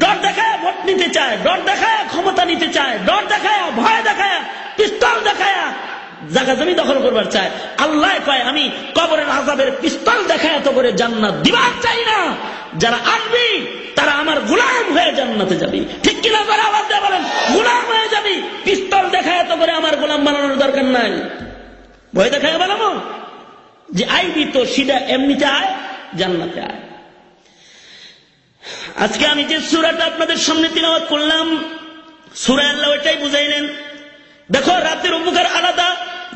ডর দেখায় ভোট নিতে চায়, ডর দেখায় ক্ষমতা নিতে চায়, ডর দেখায় ভয় দেখায় পিস্তল দেখায় জায়গা জমি দখল করবার চায়। আল্লাহ কয়, আমি কবরের আযাবের পিস্তল দেখায় তো করে জান্নাত দিবার চাই না। যারা আসবি তারা আমার গোলাম হয়ে জান্নাতে যাবি। ঠিক কিনা? যারা আওয়াজ দিয়ে বলেন গোলাম হয়ে যাবি। পিস্তল দেখায় তো করে আমার গোলাম বানানোর দরকার নাই। ভয় দেখায় বানাবো যে আইবি তো সিধা এমনিতে আয়, জান্নাতে আয়। আজকে আমি যে সূরাটা আপনাদের সামনে তিলাওয়াত করলাম, সূরা আল্লাহ ওইটাই বুঝাইলেন। দেখো, রাতের উপকার আলাদা,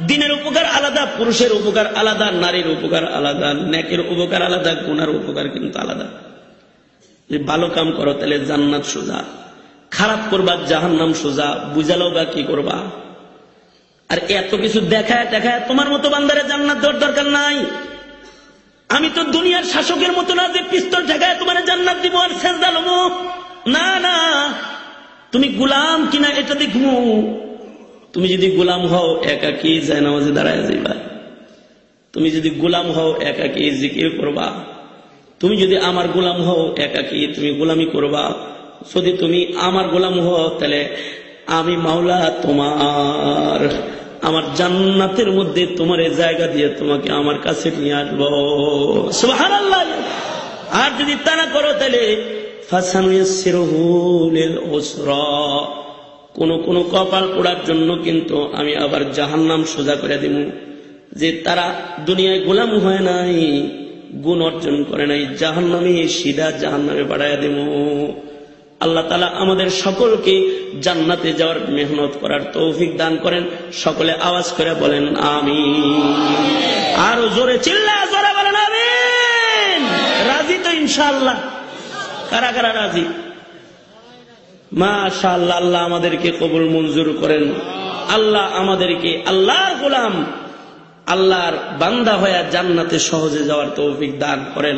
দিনের উপকার আলাদা, পুরুষের উপকার আলাদা, নারীর উপকার আলাদা, নেকের উপকার আলাদা, গুনার উপকার কিন্তু আলাদা। যে ভালো কাম করো তাহলে জান্নাত সোজা, খারাপ করবা জাহান্নাম সোজা। বুঝালো বা কি করবা? আর এত কিছু দেখায় দেখায় তোমার মতো বান্দারে জান্নাত দেওয়ার দরকার নাই। আমি তো দুনিয়ার শাসকের মতো না যে পিস্তল ঠেকায় তোমার জান্নাত দিব আর সেজদা লমু। না না, তুমি গোলাম কিনা এটা দেখবো। তুমি যদি গোলাম হও একাকী যায় নামাজে দাঁড়ায় যাইবা। তুমি যদি গোলাম হও একাকী জিকির করবা। তুমি যদি আমার গোলাম হও একাকী তুমি গোলামি করবা। যদি তুমি আমার গোলাম হও তাহলে আমি মাওলা তোমার, আমার জান্নাতের মধ্যে তোমার জায়গা দিয়ে তোমাকে আমার কাছে নিয়ে আসবো। সুবহানাল্লাহ। আর যদি তা না করো তাহলে ফাসানুয়াসসিরুহু লিল উসরা, কোন কপাল পোড়ার জন্য কিন্তু আমি আবার জাহান্নাম সোজা করে দিব। যে তারা দুনিয়ায় গোলাম হয় নাই, গুণ অর্জন করে নাই, জাহান্নামে সিধা জাহান্নামে বাড়াইয়া দেব। আল্লাহ তাআলা আমাদের সকলকে জান্নাতে যাওয়ার মেহনত করার তৌফিক দান করেন। সকলে আওয়াজ করে বলেন আমিন। আরো জোরে চিল্লায় জোরে বলেন আমিন। রাজি তো ইনশাআল্লাহ? কারা কারা রাজি? মাশাআল্লাহ। আল্লাহ আমাদেরকে কবুল মঞ্জুর করেন। আল্লাহ আমাদেরকে আল্লাহর গোলাম, আল্লাহর বান্দা হয়ে জান্নাতে সহজে যাওয়ার তৌফিক দান করেন।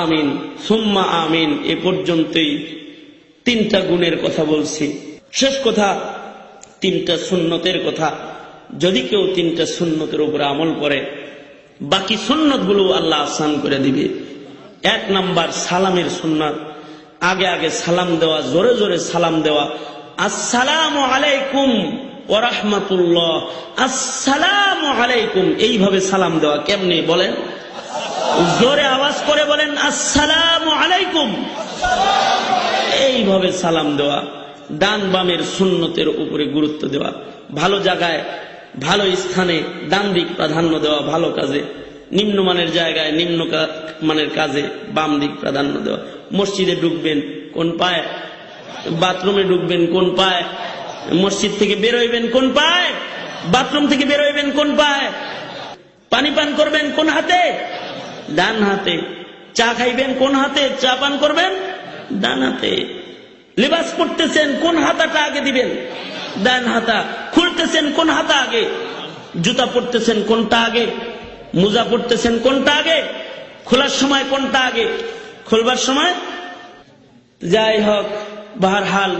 আমিন সুম্মা আমিন। এ পর্যন্তই তিনটা গুণের কথা বলছি। শেষ কথা তিনটা সুন্নতের কথা। যদি কেউ তিনটা সুন্নতের উপরে আমল করে বাকি সুন্নত গুলো আল্লাহ আসান করে দিবে। 1 নাম্বার সালামের সুন্নাত, আগে আগে সালাম দেওয়া, জোরে জোরে সালাম দেওয়া। আসসালামু আলাইকুম ওয়া রাহমাতুল্লাহ, আসসালামু আলাইকুম, এইভাবে সালাম দেওয়া। কেমনে বলেন? জোরে আওয়াজ করে বলেন আসসালামু আলাইকুম। এইভাবে সালাম দেওয়া। ডান বামের সুন্নতের উপরে গুরুত্ব দেওয়া। ভালো জায়গায় ভালো স্থানে ডান দিক প্রাধান্য দেওয়া, ভালো কাজে। নিম্নমানের জায়গায় নিম্ন মানের কাজে বাম দিক প্রাধান্য দেওয়া। মসজিদে ঢুকবেন কোন পায়ে, বাথরুমে ঢুকবেন কোন পায়ে, মসজিদ থেকে বেরোইবেন কোন পায়ে, বাথরুম থেকে বেরোইবেন কোন পায়ে, পানি পান করবেন কোন হাতে, ডান হাতে। চা খাইবেন কোন হাতে, চা পান করবেন ডান হাতে। লেবাস পড়তেছেন কোন হাতাটা আগে দিবেন, ডান হাতা। খুলতেছেন কোন হাতা আগে, জুতা পড়তেছেন কোনটা আগে, মোজা পড়তেছেন কোনটা আগে, খোলার সময় কোনটা আগে, খুলবার সময়। যাই হোক, বাহরহাল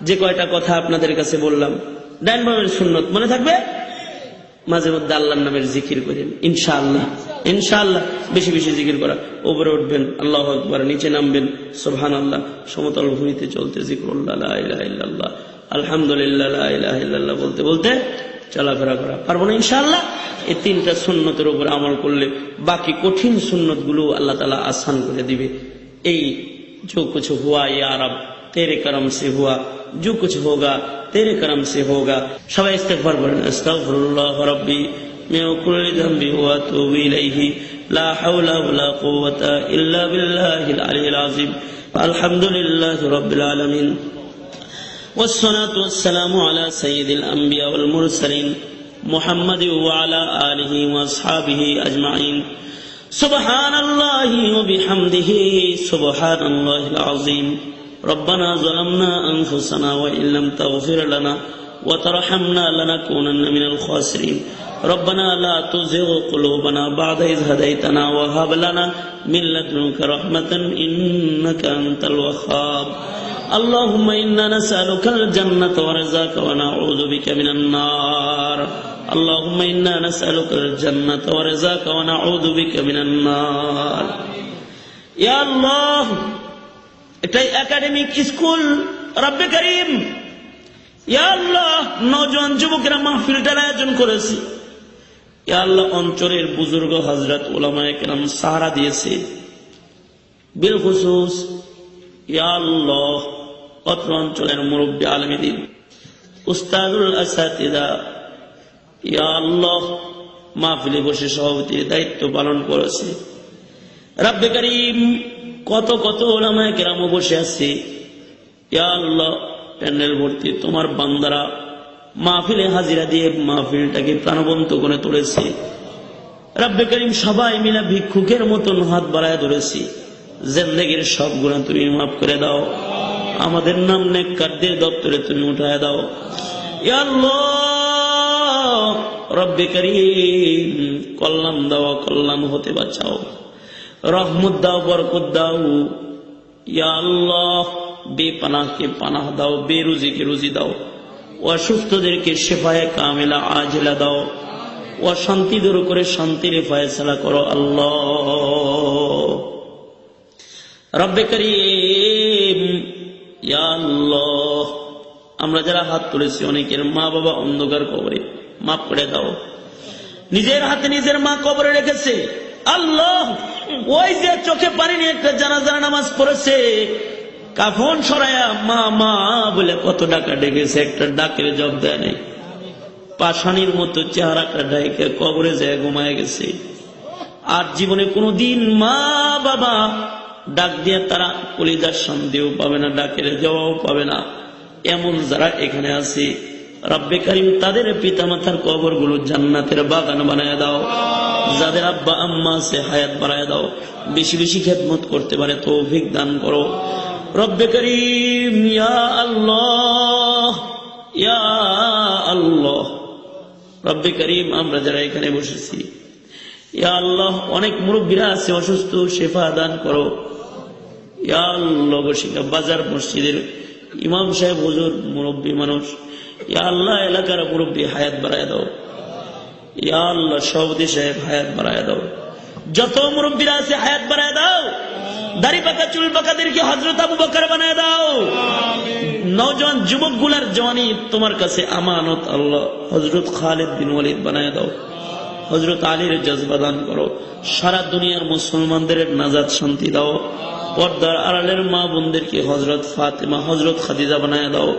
যে কয়টা কথা আপনাদের কাছে বললাম, ডান বামের সুন্নত মনে থাকবে। মাঝে মধ্যে আল্লাহর নামের জিকির করেন, ইনশাআল্লাহ ইনশাআল্লাহ বেশি বেশি জিকির করা। উপরে উঠবেন আল্লাহু আকবার, নিচে নামবেন সুবহানাল্লাহ, সমতল ভূমিতে চলতে জিকরুল্লাহ লা ইলাহা ইল্লাল্লাহ আলহামদুলিল্লাহ লা ইলাহা ইল্লাল্লাহ বলতে বলতে চলাফেরা করা। পারবো না ইনশাআল্লাহ। এই তিনটা সুন্নতের উপর আমল করলে বাকি কঠিন সুন্নত গুলো আল্লাহ তাআলা আসান করে দিবে। এই जो कुछ हुआ या रब तेरे करम से हुआ, जो कुछ होगा तेरे करम से होगा। সবাই ইস্তিগফার করেন, আস্তাগফিরুল্লাহ রাব্বি মিন কুল্লি যামবি ওয়া আতুবু ইলাইহি লা হাওলা ওয়ালা কুওয়াতা ইল্লা বিল্লাহিল আলিয়্যিল আযীম। আলহামদুলিল্লাহি রাব্বিল আলামিন ওয়াসসালাতু ওয়াসসালামু আলা সাইয়্যিদিল আম্বিয়া ওয়াল মুরসালিন মুহাম্মাদি ওয়া আলা আলিহি ওয়া আসহাবিহি আজমাইন। সুবহানাল্লাহি ওয়া বিহামদিহি সুবহানাল্লাহিল আযীম। রব্বানা যালামনা আনফুসানা ওয়া ইল্লাম তাগফির লানা ওয়া তারহামনা লানাকুনান্না মিনাল খাসিরিন। রব্বানা লা তুযিগ কুলুবানা বা'দা ইয হাদাইতানা ওয়া হাব লানা মিন লাদুনকা রাহমাতান ইন্নাকা আনতাল ওয়াহ্হাব। আল্লাহুম্মা ইন্না নাসআলুকাল জান্নাতা ওয়া রিযাকা ওয়া নাউযু বিকা মিনান নার। اللهم إنا نسألك الجنة ورزاك ونعوذ بك من النار. يا الله এটাই একাডেমিক স্কুল রব্বে করিম। ইয়া আল্লাহ নওজোয়ান যুবকেরা মাহফিলটার আয়োজন করেছে। ইয়া আল্লাহ অঞ্চলের বুজুর্গ হযরত উলামায়ে কেরাম সাহারা দিয়েছে বিল খুসুস। ইয়া আল্লাহ অত্র অঞ্চলের মুরব্বী আলেমে দ্বীন উস্তাদুল আসাতিদা ইয়া আল্লাহ মাহফিলে বসে সভাপতির দায়িত্ব পালন করেছে। রব্বে করিম কত কত উলামায়ে কেরাম বসে আছে। ইয়া আল্লাহ প্যান্ডেল ভর্তি তোমার বান্দারা মাহফিলে হাজিরা দিয়ে মাহফিলটাকে প্রাণবন্ত করে তুলেছে। রব্বে করিম সবাই মিলে ভিক্ষুকের মতন হাত বাড়ায় ধরেছি। জিন্দেগীর সব গুনাহ তুমি মাফ করে দাও, আমাদের নাম নেককারদের দপ্তরে তুমি উঠায় দাও। ইয়া আল্লাহ রব্বে করিম কল্যাণ দাও, কল্যাণ হতে বাঁচাও, রহমত দাও, বরকত দাও। ইয়া আল্লাহ বেপানাহকে পানাহ দাও, বেরুজিকে রুজি দাও, অসুস্থদেরকে শেফায়ে কামিলা আজলা দাও, অশান্তি দূর করে শান্তির ফয়সালা করো আল্লাহ। রব্বে করিম ইয়া আল্লাহ আমরা যারা হাত তুলেছি অনেকের মা বাবা অন্ধকার কবরে, মাফ করে দাও। নিজের হাতে নিজের মা কবরে রেখেছে। আল্লাহ ওই যে চোখে পানি নিয়ে একটা জানাজার নামাজ পড়েছে, কাফন সরায়া মা মা বলে কত ডাকা ডেকেছে, একটা ডাকের জবাব দেয় নাই। পাষাণীর মতো চেহারাটা ডাইকে কবরে যায় ঘুমায় গেছে। আর জীবনে কোনোদিন মা বাবা ডাক দিয়ে তারা কলিজার সন্দেহ পাবে না, ডাকের জবাব পাবে না। এমন যারা এখানে আছে রব্বে করিম তাদের পিতা মাতার কবর গুলো জান্নাতের বাগান বানায় দাও। যাদের আব্বা আম্মা আছে হায়াত বাড়ায় দাও, বেশি বেশি খেদমত করতে পারে তৌফিক দান করো রব্বে করিম। ইয়া আল্লাহ ইয়া আল্লাহ রব্বে করিম আমরা যারা এখানে বসেছি ইয়া আল্লাহ অনেক মুরব্বীরা আছে অসুস্থ, শেফা দান করো। ইয়া আল্লাহ বসিকা বাজার মসজিদের ইমাম সাহেব হুজুর মুরব্বী মানুষ, ইয়া আল্লাহ এলাকার মুরব্বী হায়াত বাড়ায় দাও। ইয়া আল্লাহ সভাপতি সাহেব হায়াত বাড়ায় দাও। যত মুরব্বীরা আছে হায়াত বাড়ায় দাও। দাড়ি পাকা চুল পাকাদেরকে হযরত আবু বকর বানায় দাও। নওজোয়ান যুবক গুলার জওয়ানি তোমার কাছে আমানত আল্লাহ। হযরত খালিদ বিন ওয়ালিদ বানায় দাও। হযরত আলীর জজবা দান করো। সারা দুনিয়ার মুসলমানদের নাজাত শান্তি দাও। পর্দার আড়ালের মা বোনদেরকে হযরত ফাতেমা হযরত খাদিজা বানায় দাও।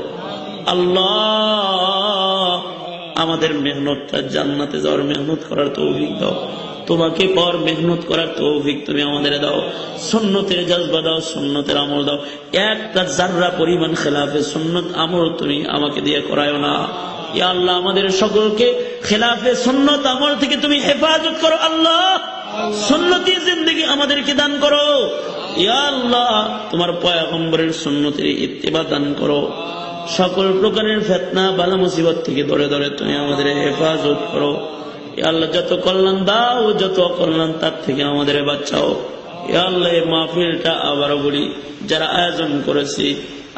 আল্লাহ আমাদের মেহনতটা জান্নাতে যাওয়ার মেহনত করার তৌফিক দাও। তোমাকে পর মেহনত করার তৌফিক তুমি আমাদের দাও। সুন্নতের জজবা দাও, সুন্নতের আমল দাও। একটা যাররা পরিমাণ খেলাফে সুন্নত আমল তুমি আমাকে দিয়ে করায়ও না। ইয়া আল্লাহ আমাদের সকলকে খেলাফে সুন্নত আমল থেকে তুমি হেফাজত করো আল্লাহ। সুন্নতি জিন্দেগি আমাদেরকে দান করো। ইয়া আল্লাহ, তোমার পয়গম্বরের সুন্নতের ইত্তিবা দান করো। সকল প্রকারের ফিতনা বালা মুসিবত থেকে ধরে ধরে তুমি আমাদের হেফাজত করো। ইয়া আল্লাহ, যত কল্যাণ দাও, যত অকল্যাণ তার থেকে আমাদের বাঁচাও। ইয়া আল্লাহ, এই মাহফিলটা আবারও বলি, যারা আয়োজন করেছি,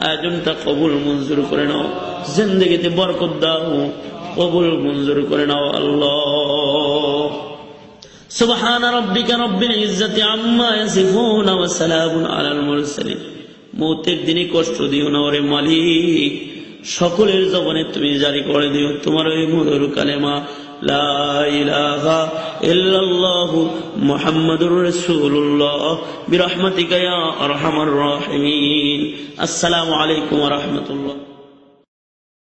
আয়োজনটা কবুল মঞ্জুর করে নাও। জিন্দেগিতে বরকত দাও, কবুল মঞ্জুর করে নাও আল্লাহ। সুবহান রাব্বিকা রব্বিল ইজ্জাতি আম্মা ইয়াসিফুন ওয়া সালামুন আলাল মুরসালিন। মৌতের দিনে কষ্ট দিও না ওরে মালিক, সকলের জবানে তুমি জারি করে দিও তোমার ওই মধুর কালেমা লা ইলাহা ইল্লাল্লাহু মুহাম্মাদুর রাসূলুল্লাহ বিরহমাতিকা ইয়া আরহামার রাহিমিন। আসসালামু আলাইকুম ওয়া রাহমাতুল্লাহ।